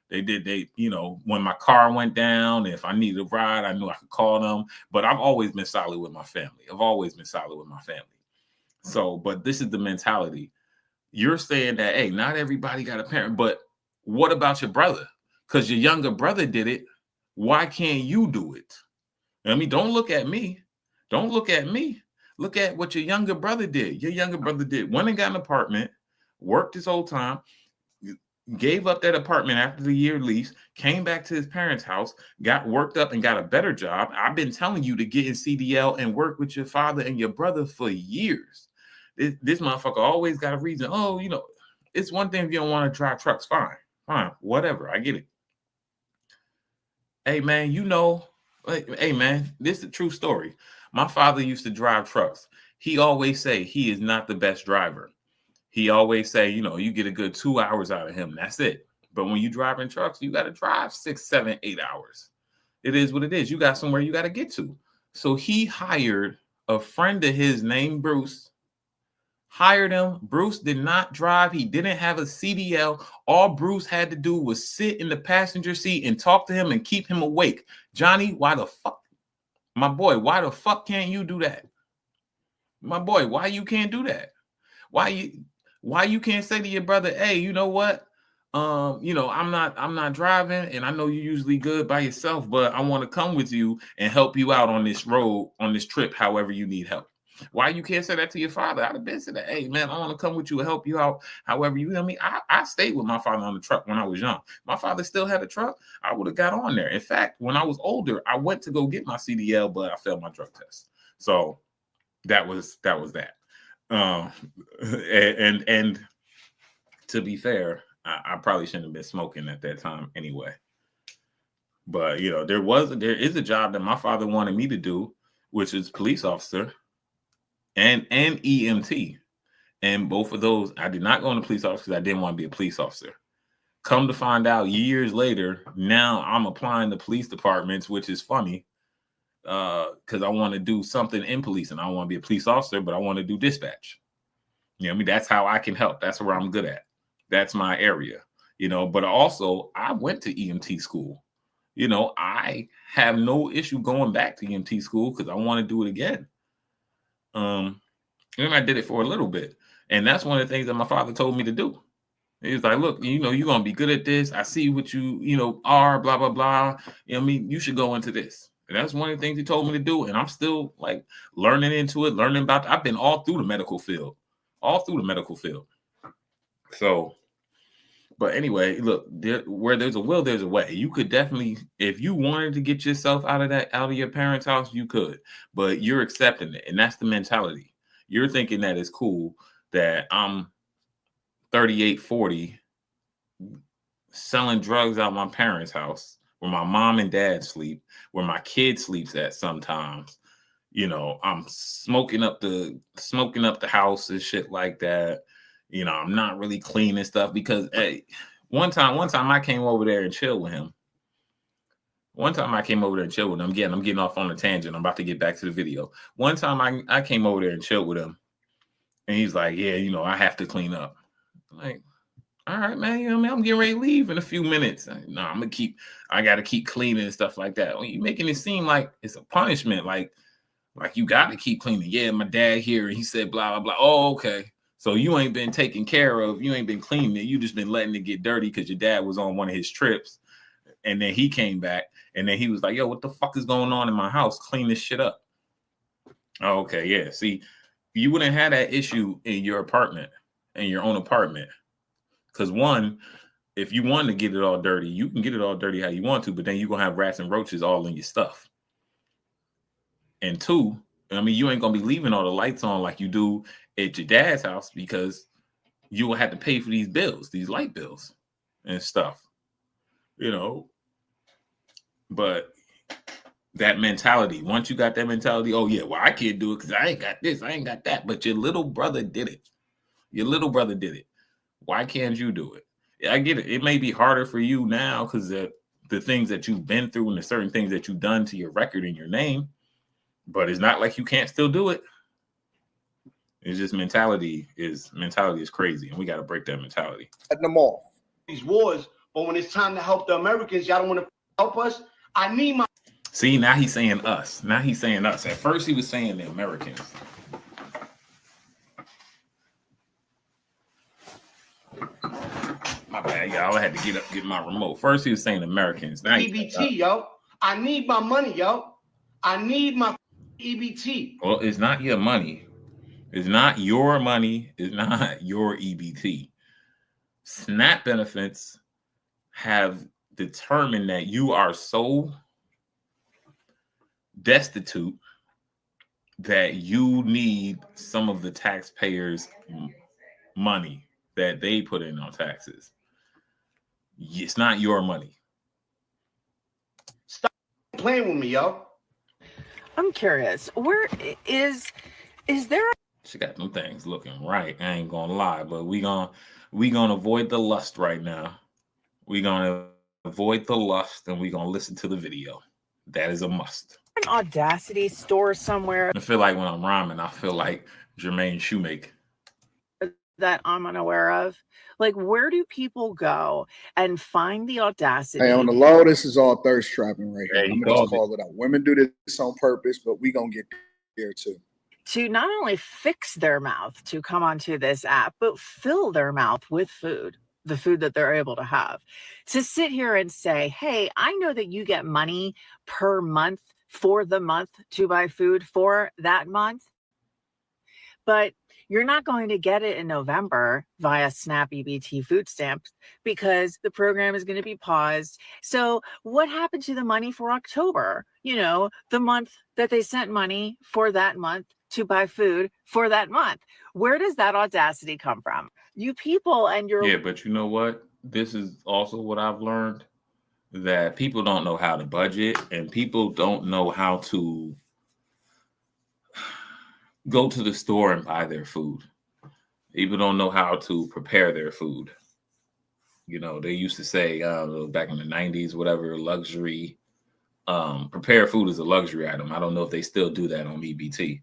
They did. They, you know, when my car went down, if I needed a ride, I knew I could call them. But I've always been solid with my family. So, but this is the mentality. You're saying that, hey, not everybody got a parent, but what about your brother? Because your younger brother did it. Why can't you do it? I mean, don't look at me. Don't look at me. Look at what your younger brother did. Your younger brother went and got an apartment, worked his whole time, gave up that apartment after the year lease, came back to his parents' house, got worked up and got a better job. I've been telling you to get in CDL and work with your father and your brother for years. This motherfucker always got a reason. Oh, you know, it's one thing if you don't want to drive trucks. Fine, whatever. I get it. Hey, man, you know, hey, man, this is a true story. My father used to drive trucks. He always say he is not the best driver. He always say, you know, you get a good 2 hours out of him. That's it. But when you drive in trucks, you got to drive 6, 7, 8 hours. It is what it is. You got somewhere you got to get to. So he hired a friend of his named Bruce, hired him. Bruce did not drive. He didn't have a CDL. All Bruce had to do was sit in the passenger seat and talk to him and keep him awake. Johnny, why the fuck? My boy, why the fuck can't you do that? My boy, why you can't do that? Why you can't say to your brother, hey, you know what? You know, I'm not driving, and I know you're usually good by yourself, but I want to come with you and help you out on this road, on this trip, however you need help. Why you can't say that to your father? I'd have been said that, hey, man, I want to come with you and help you out however you know me. I stayed with my father on the truck when I was young. My father still had a truck. I would have got on there. In fact, when I was older, I went to go get my CDL, but I failed my drug test. So that was that. And to be fair, I probably shouldn't have been smoking at that time anyway. But you know, there is a job that my father wanted me to do, which is police officer and EMT. And both of those, I did not go into police officer because I didn't want to be a police officer. Come to find out years later, now I'm applying to police departments, which is funny. Because I want to do something in police and I want to be a police officer, but I want to do dispatch. You know what I mean? That's how I can help. That's where I'm good at. That's my area, you know, but also I went to EMT school. You know, I have no issue going back to EMT school because I want to do it again. And I did it for a little bit. And that's one of the things that my father told me to do. He was like, look, you know, you're going to be good at this. I see what you know, are, blah, blah, blah. You know what I mean? You should go into this. And that's one of the things he told me to do. And I'm still like learning into it, learning about it. I've been all through the medical field. So, but anyway, look, where there's a will, there's a way. You could definitely, if you wanted to get yourself out of your parents' house, you could, but you're accepting it. And that's the mentality. You're thinking that it's cool that I'm 38, 40, selling drugs out my parents' house, where my mom and dad sleep, where my kid sleeps at sometimes. You know, I'm smoking up the house and shit like that. You know, I'm not really clean and stuff because, hey, one time I came over there and chilled with him. Again, I'm getting off on a tangent. I'm about to get back to the video. One time I came over there and chilled with him, and he's like, yeah, you know, I have to clean up. I'm like, all right, man, you know what I mean? I'm getting ready to leave in a few minutes. No, I got to keep cleaning and stuff like that. Well, you're making it seem like it's a punishment. Like you got to keep cleaning. Yeah, my dad here, he said blah, blah, blah. Oh, okay. So you ain't been taken care of. You ain't been cleaning it. You just been letting it get dirty because your dad was on one of his trips And then he came back, and then he was like, yo, what the fuck is going on in my house? Clean this shit up. Oh, okay, yeah. See, you wouldn't have that issue in your apartment, in your own apartment. Because one, if you want to get it all dirty, you can get it all dirty how you want to, but then you're going to have rats and roaches all in your stuff. And two, I mean, you ain't going to be leaving all the lights on like you do at your dad's house, because you will have to pay for these bills, these light bills and stuff, you know. But that mentality, once you got that mentality, oh yeah, well, I can't do it because I ain't got this, I ain't got that. But your little brother did it. Your little brother did it. Why can't you do it? I get it. It may be harder for you now because the things that you've been through and the certain things that you've done to your record and your name, but it's not like you can't still do it. It's just mentality is crazy, and we got to break that mentality. Cutting them off. These wars, but when it's time to help the Americans, y'all don't want to help us. I need my. See, now he's saying us. Now he's saying us. At first, he was saying the Americans. My bad, y'all. I had to get up, get my remote. First, he was saying Americans. Now EBT, yo. I need my money, yo. I need my EBT. Well, it's not your money. It's not your money. It's not your EBT. SNAP benefits have determined that you are so destitute that you need some of the taxpayers' money that they put in on taxes. It's not your money. Stop playing with me, yo. I'm curious, where is there? She got them things looking right. I ain't gonna lie, but we gonna avoid the lust right now. We gonna avoid the lust, and we gonna listen to the video. That is a must. An Audacity store somewhere I feel like when I'm rhyming, I feel like Jermaine Shoemaker. that I'm unaware of. Like, where do people go and find the audacity? Hey, on the low, this is all thirst trapping right here. Hey, I'm gonna just call it out. Women do this on purpose, but we gonna get there too. To not only fix their mouth to come onto this app, but fill their mouth with food, the food that they're able to have. To sit here and say, hey, I know that you get money per month for the month to buy food for that month, but you're not going to get it in November via SNAP EBT food stamps because the program is going to be paused. So what happened to the money for October? You know, the month that they sent money for that month to buy food for that month. Where does that audacity come from? You people and your... Yeah, but you know what? This is also what I've learned, that people don't know how to budget, and people don't know how to go to the store and buy their food. People don't know how to prepare their food. You know, they used to say back in the 90s, whatever, luxury, prepared food is a luxury item. I don't know if they still do that on EBT,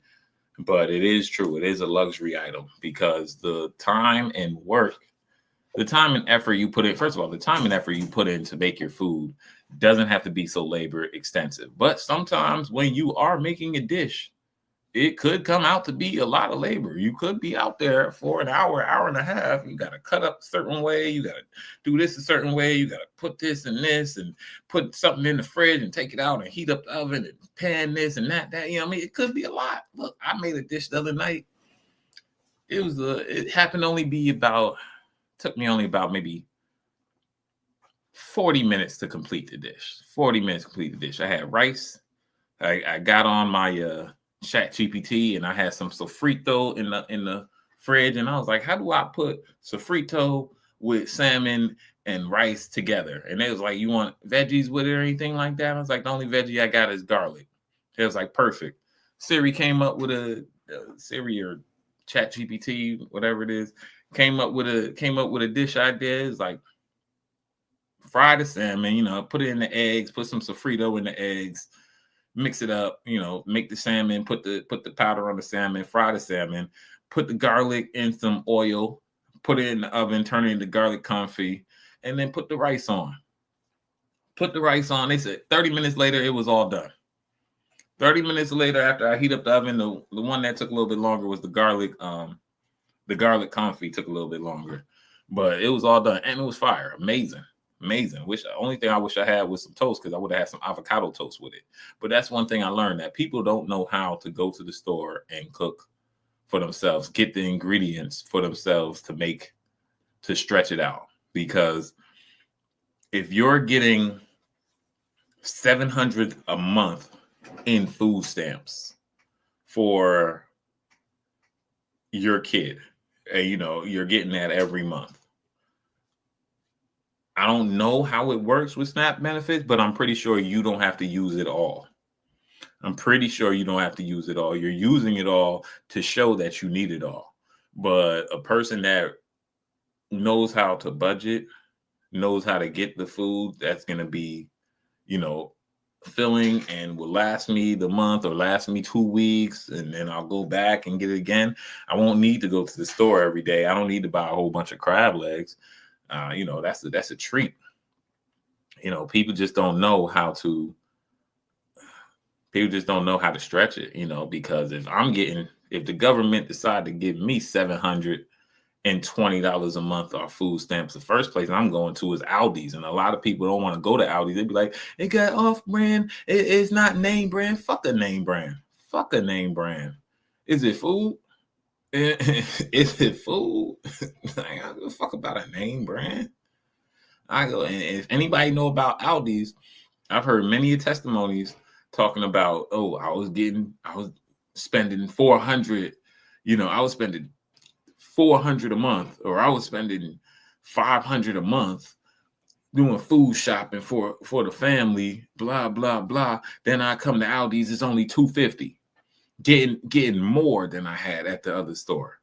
but it is true. It is a luxury item because the time and work, the time and effort you put in, first of all, the time and effort you put in to make your food doesn't have to be so labor extensive. But sometimes when you are making a dish, it could come out to be a lot of labor. You could be out there for an hour, hour and a half. You got to cut up a certain way. You got to do this a certain way. You got to put this and this and put something in the fridge and take it out and heat up the oven and pan this and that. You know what I mean? It could be a lot. Look, I made a dish the other night. It happened to only be about, took me only about maybe 40 minutes to complete the dish. 40 minutes to complete the dish. I had rice. I got on my ChatGPT and I had some sofrito in the fridge, and I was like, how do I put sofrito with salmon and rice together? And it was like, you want veggies with it or anything like that? I was like, the only veggie I got is garlic. It was like perfect. Siri came up with Siri or ChatGPT, whatever it is, came up with a dish idea. It's like, fry the salmon, you know, put it in the eggs, put some sofrito in the eggs, mix it up, you know, make the salmon, put the powder on the salmon, fry the salmon, put the garlic in some oil, put it in the oven, turn it into garlic confit, and then put the rice on. Put the rice on. They said 30 minutes later, it was all done. 30 minutes later, after I heat up the oven, the one that took a little bit longer was the garlic confit took a little bit longer, but it was all done, and it was fire. Amazing. Amazing. Only thing I wish I had was some toast, because I would have had some avocado toast with it. But that's one thing I learned, that people don't know how to go to the store and cook for themselves, get the ingredients for themselves to stretch it out. Because if you're getting $700 a month in food stamps for your kid, and you're getting that every month. I don't know how it works with SNAP benefits, but I'm pretty sure you don't have to use it all. I'm pretty sure you don't have to use it all. You're using it all to show that you need it all. But a person that knows how to budget, knows how to get the food that's going to be, filling and will last me the month or last me 2 weeks, and then I'll go back and get it again. I won't need to go to the store every day. I don't need to buy a whole bunch of crab legs. That's a treat. People just don't know how to stretch it, because if the government decide to give me $720 a month off food stamps, the first place I'm going to is Aldi's. And a lot of people don't want to go to Aldi's. They'd be like, it got off brand. It's not name brand. Fuck a name brand. Fuck a name brand. Is it food? Is it food? I don't give a fuck about a name brand. And if anybody know about Aldi's, I've heard many testimonies talking about, I was spending $400, I was spending $400 a month, or I was spending $500 a month doing food shopping for the family, blah, blah, blah. Then I come to Aldi's, it's only $250, getting more than I had at the other store.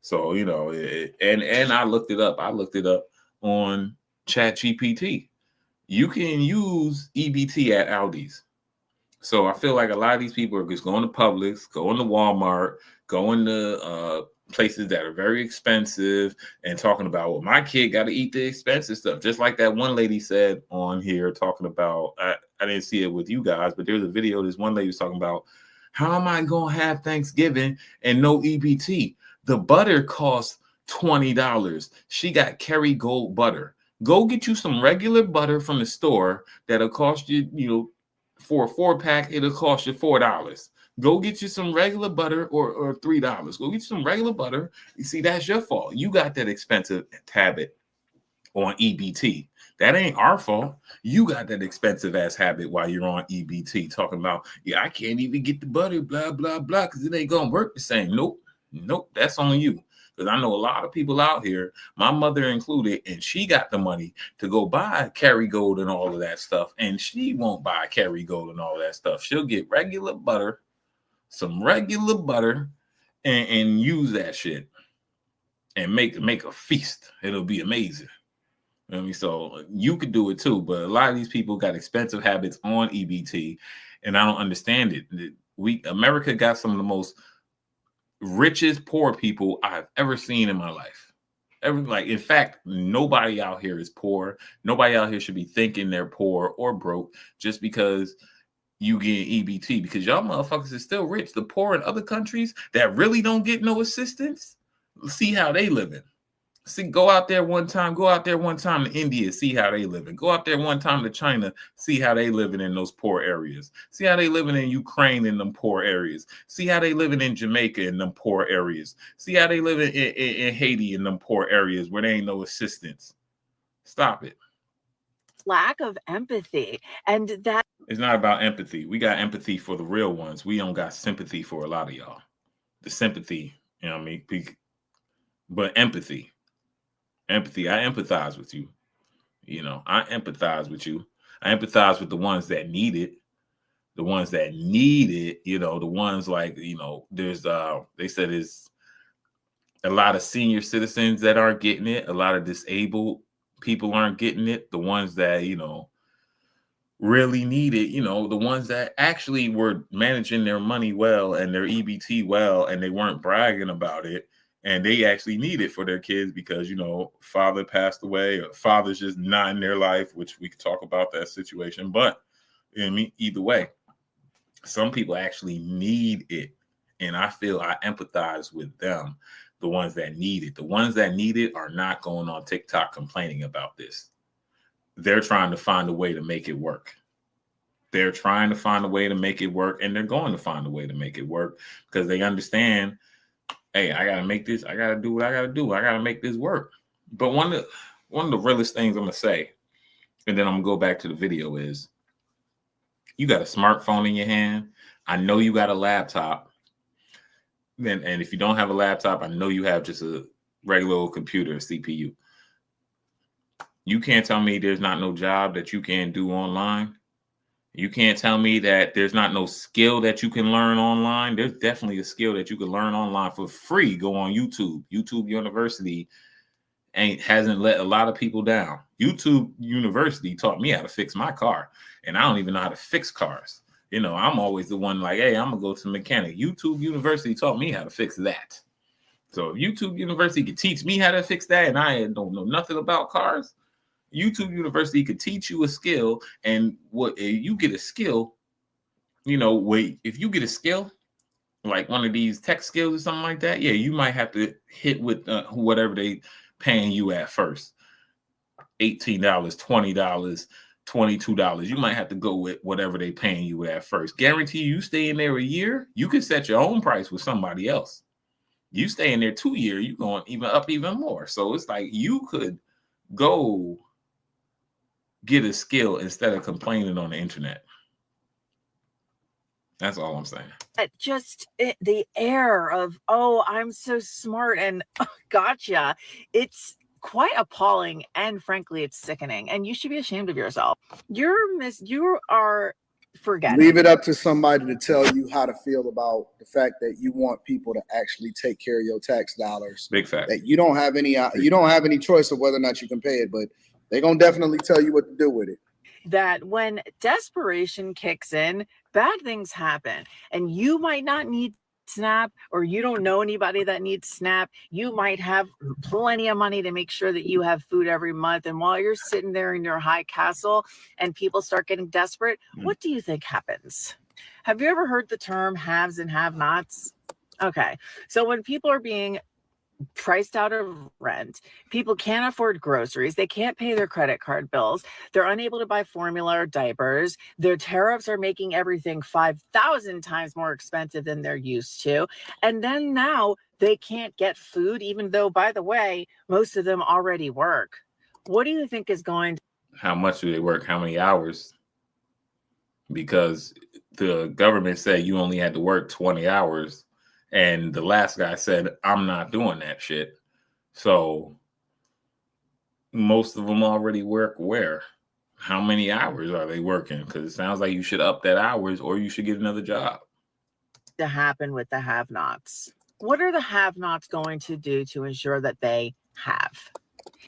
So, and I looked it up. I looked it up on ChatGPT. You can use EBT at Aldi's. So I feel like a lot of these people are just going to Publix, going to Walmart, going to places that are very expensive and talking about, well, my kid got to eat the expensive stuff. Just like that one lady said on here talking about, I didn't see it with you guys, but there's a video. This one lady was talking about, how am I going to have Thanksgiving and no EBT? The butter costs $20. She got Kerrygold butter. Go get you some regular butter from the store that'll cost you, for a 4-pack, it'll cost you $4. Go get you some regular butter or $3. Go get you some regular butter. You see, that's your fault. You got that expensive habit on EBT. That ain't our fault. You got that expensive ass habit while you're on EBT talking about, I can't even get the butter, blah, blah, blah, because it ain't going to work the same. Nope, that's on you. Because I know a lot of people out here, my mother included, and she got the money to go buy Kerrygold and all of that stuff. And she won't buy Kerrygold and all that stuff. She'll get regular butter, some regular butter, and use that shit and make a feast. It'll be amazing. So you could do it too. But a lot of these people got expensive habits on EBT, and I don't understand it. America got some of the most richest poor people I've ever seen in my life. In fact, nobody out here is poor. Nobody out here should be thinking they're poor or broke just because you get EBT, because y'all motherfuckers is still rich. The poor in other countries that really don't get no assistance, see how they living. Go out there one time to India, see how they living. Go out there one time to China, see how they living in those poor areas. See how they living in Ukraine in them poor areas. See how they living in Jamaica in them poor areas. See how they living in Haiti in them poor areas where there ain't no assistance. Stop it. Lack of empathy. And that it's not about empathy. We got empathy for the real ones. We don't got sympathy for a lot of y'all. The sympathy, but empathy. Empathy. I empathize with you. I empathize with you. I empathize with the ones that need it. The ones that need it, the ones like, there's they said there's a lot of senior citizens that aren't getting it. A lot of disabled people aren't getting it. The ones that, really need it, the ones that actually were managing their money well and their EBT well, and they weren't bragging about it. And they actually need it for their kids because, father passed away or father's just not in their life, which we could talk about that situation. But either way, some people actually need it. And I feel I empathize with them, the ones that need it. The ones that need it are not going on TikTok complaining about this. they're trying to find a way to make it work. They're trying to find a way to make it work, and they're going to find a way to make it work because they understand, hey, I got to make this. I got to do what I got to do. I got to make this work. But one of the realest things I'm going to say, and then I'm going to go back to the video, is you got a smartphone in your hand. I know you got a laptop. And if you don't have a laptop, I know you have just a regular old computer, a CPU. You can't tell me there's not no job that you can do online. You can't tell me that there's not no skill that you can learn online. There's definitely a skill that you can learn online for free. Go on YouTube. YouTube University hasn't let a lot of people down. YouTube University taught me how to fix my car, and I don't even know how to fix cars. You know, I'm always the one like, hey, I'm gonna go to the mechanic. YouTube University taught me how to fix that. So if YouTube University could teach me how to fix that, and I don't know nothing about cars, YouTube University could teach you a skill. And what you get a skill, you know, if you get a skill, like one of these tech skills or something like that, yeah, you might have to hit with whatever they paying you at first. $18, $20, $22. You might have to go with whatever they paying you at first. Guarantee you stay in there a year, you can set your own price with somebody else. You stay in there 2 years, you're going even more. So it's like you could go get a skill instead of complaining on the internet. That's all I'm saying. Just the air of, oh, I'm so smart and gotcha. It's quite appalling, and frankly, it's sickening. And you should be ashamed of yourself. You are forgetting. Leave it up to somebody to tell you how to feel about the fact that you want people to actually take care of your tax dollars. Big fact. That you don't have any choice of whether or not you can pay it, but they're gonna definitely tell you what to do with it. That when desperation kicks in, bad things happen, and you might not need SNAP, or you don't know anybody that needs SNAP. You might have plenty of money to make sure that you have food every month. And while you're sitting there in your high castle and people start getting desperate, what do you think happens? Have you ever heard the term haves and have-nots? Okay, so when people are being priced out of rent, people can't afford groceries, they can't pay their credit card bills, they're unable to buy formula or diapers, their tariffs are making everything 5,000 times more expensive than they're used to, and then now they can't get food, even though, by the way, most of them already work. What do you think is going to... How much do they work? How many hours? Because the government said you only had to work 20 hours. And the last guy said, I'm not doing that shit. So most of them already work where? How many hours are they working? Because it sounds like you should up that hours, or you should get another job. To happen with the have-nots? What are the have-nots going to do to ensure that they have?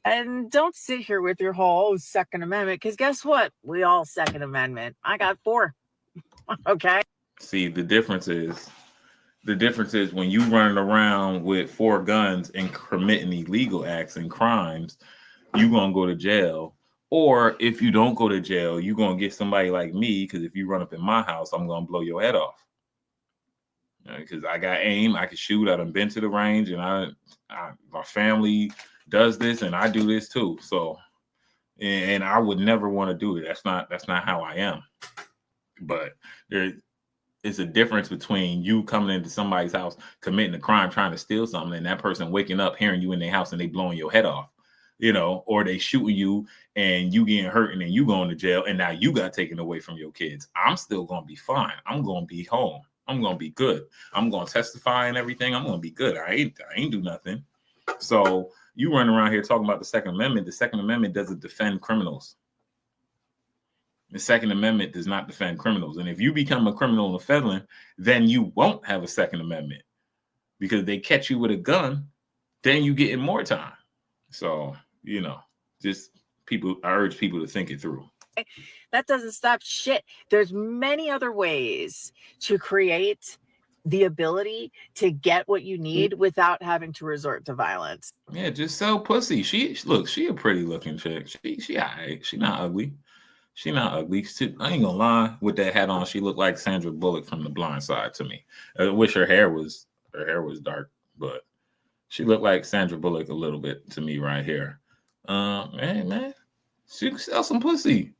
And don't sit here with your whole Second Amendment, because guess what? We all Second Amendment. I got 4. Okay. See, the difference is when you running around with 4 guns and committing illegal acts and crimes, you're going to go to jail. Or if you don't go to jail, you're going to get somebody like me, because if you run up in my house, I'm going to blow your head off. Because I got aim, I can shoot. I done been to the range, and my family does this, and I do this too. So, and I would never want to do it. That's not how I am. But there is a difference between you coming into somebody's house, committing a crime, trying to steal something, and that person waking up, hearing you in their house, and they blowing your head off, or they shooting you and you getting hurt, and then you going to jail, and now you got taken away from your kids. I'm still going to be fine. I'm going to be home. I'm going to be good. I'm going to testify and everything. I'm going to be good. I ain't do nothing. So you run around here talking about the Second Amendment. The Second Amendment doesn't defend criminals. The Second Amendment does not defend criminals. And if you become a criminal and a felon, then you won't have a Second Amendment, because they catch you with a gun, then you get in more time. So, I urge people to think it through. That doesn't stop shit. There's many other ways to create the ability to get what you need without having to resort to violence. Yeah, just sell pussy. She a pretty looking chick. She all right. She not ugly. She not ugly. I ain't gonna lie. With that hat on, she looked like Sandra Bullock from The Blind Side to me. I wish her hair was dark, but she looked like Sandra Bullock a little bit to me right here. Man, She can sell some pussy.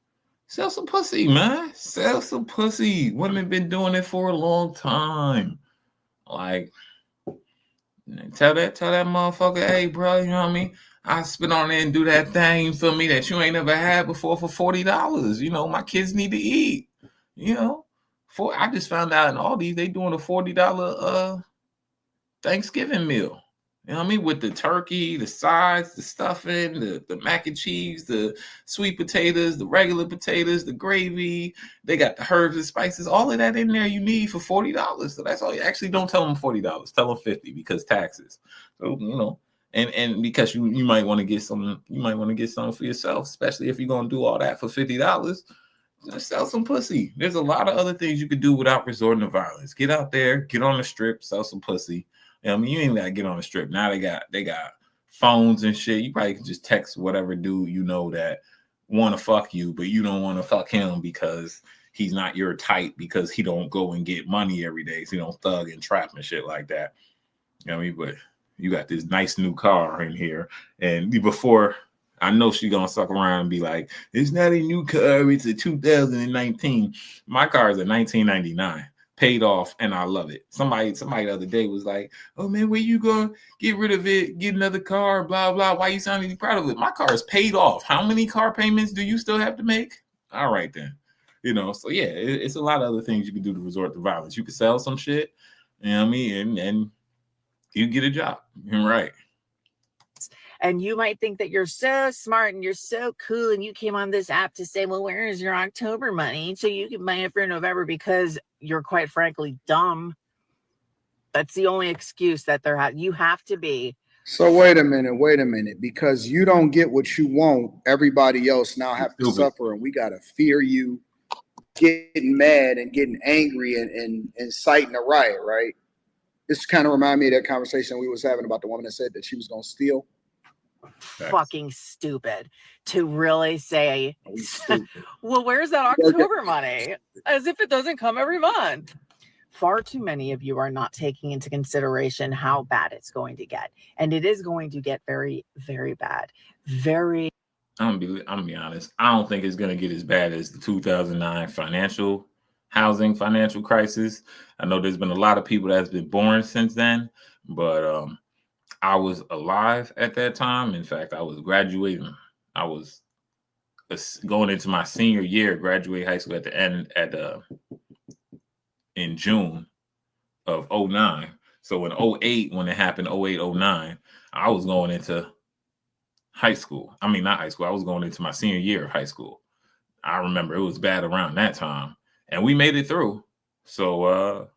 Sell some pussy, man. Sell some pussy. Women been doing it for a long time. Like, tell that motherfucker, hey, bro, you know what I mean? I spit on it and do that thing for me that you ain't never had before for $40. You know, my kids need to eat. You know, I just found out in Aldi they doing a $40 Thanksgiving meal. You know what I mean? With the turkey, the sides, the stuffing, the mac and cheese, the sweet potatoes, the regular potatoes, the gravy. They got the herbs and spices, all of that in there you need for $40. So that's all. You actually don't tell them $40. Tell them $50 because taxes. So, you know, and because you might want to get some, for yourself, especially if you're gonna do all that for $50. Just sell some pussy. There's a lot of other things you could do without resorting to violence. Get out there, get on the strip, sell some pussy. I mean, you ain't gotta get on the strip. Now they got phones and shit. You probably can just text whatever dude you know that want to fuck you, but you don't want to fuck him because he's not your type, because he don't go and get money every day. So you don't thug and trap and shit like that. You know what I mean? But you got this nice new car in here, and before I know she gonna suck around and be like, "It's not a new car. It's a 2019. My car is a 1999." Paid off, and I love it. Somebody the other day was like, "Oh man, where you gonna get rid of it? Get another car? Blah blah. Why you sounding proud of it? My car is paid off. How many car payments do you still have to make?" All right then, you know. So yeah, it's a lot of other things you can do to resort to violence. You can sell some shit, you know what I mean, and you get a job. Right. And you might think that you're so smart and you're so cool, and you came on this app to say, well, where is your October money? So you can buy it for November, because you're quite frankly dumb. That's the only excuse that you have to be. So wait a minute. Because you don't get what you want, everybody else now have to suffer, and we gotta fear you getting mad and getting angry and inciting a riot, right? This kind of remind me of that conversation we was having about the woman that said that she was gonna steal. Fucking stupid to really say, well, where's that October money? As if it doesn't come every month. Far too many of you are not taking into consideration how bad it's going to get. And it is going to get very, very bad. I'm gonna be honest. I don't think it's gonna get as bad as the 2009 financial crisis. I know there's been a lot of people that's been born since then, but I was alive at that time. In fact, I was graduating. I was going into my senior year, graduate high school in June of 2009. So in 2008, when it happened, 2008, 2009, I was going into high school. I mean, not high school. I was going into my senior year of high school. I remember it was bad around that time, and we made it through. So,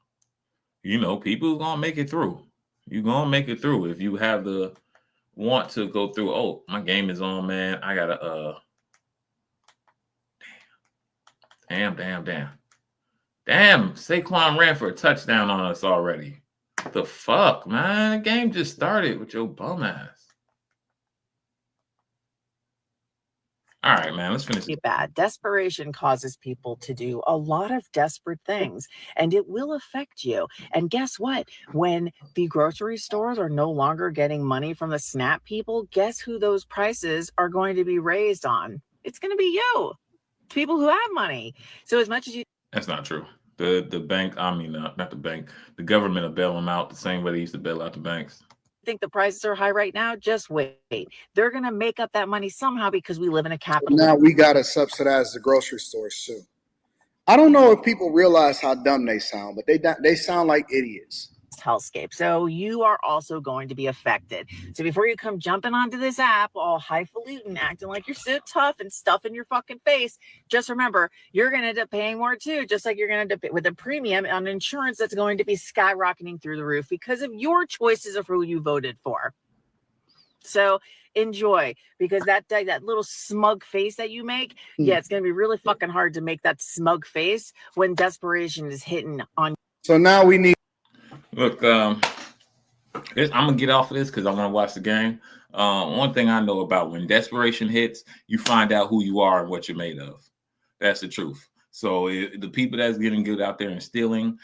people are going to make it through. You're going to make it through if you have the want to go through. Oh, my game is on, man. I got to, Damn. Saquon ran for a touchdown on us already. What the fuck, man? The game just started with your bum ass. All right, man, let's finish. Bad. Desperation causes people to do a lot of desperate things, and it will affect you. And guess what? When the grocery stores are no longer getting money from the SNAP people, guess who those prices are going to be raised on? It's going to be you, people who have money. So as much as you... That's not true. The bank, not the bank, the government will bail them out the same way they used to bail out the banks. Think the prices are high right now, just wait. They're going to make up that money somehow, because we live in a capital. Now we got to subsidize the grocery stores too. I don't know if people realize how dumb they sound, but they sound like idiots. Hellscape. So you are also going to be affected. So before you come jumping onto this app all highfalutin, acting like you're so tough and stuffing your fucking face, just remember, you're going to end up paying more too, just like you're going to end up with a premium on insurance that's going to be skyrocketing through the roof because of your choices of who you voted for. So enjoy, because that little smug face that you make, yeah, it's going to be really fucking hard to make that smug face when desperation is hitting on. So now we need... Look, I'm gonna get off of this because I want to watch the game. One thing I know about, when desperation hits, you find out who you are and what you're made of. That's the truth. So the people that's getting good out there and stealing,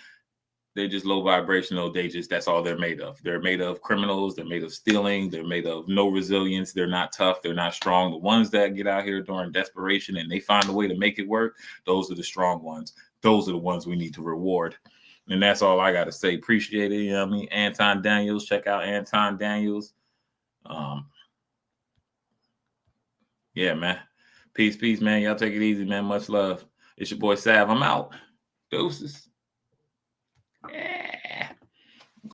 They're just low vibrational. That's all they're made of. They're made of criminals. They're made of stealing. They're made of no resilience. They're not tough. They're not strong. The ones that get out here during desperation and they find a way to make it work, those are the strong ones. Those are the ones we need to reward. And that's all I got to say. Appreciate it. You know what I mean? Anton Daniels. Check out Anton Daniels. Yeah, man. Peace, man. Y'all take it easy, man. Much love. It's your boy Sav. I'm out. Deuces. Yeah.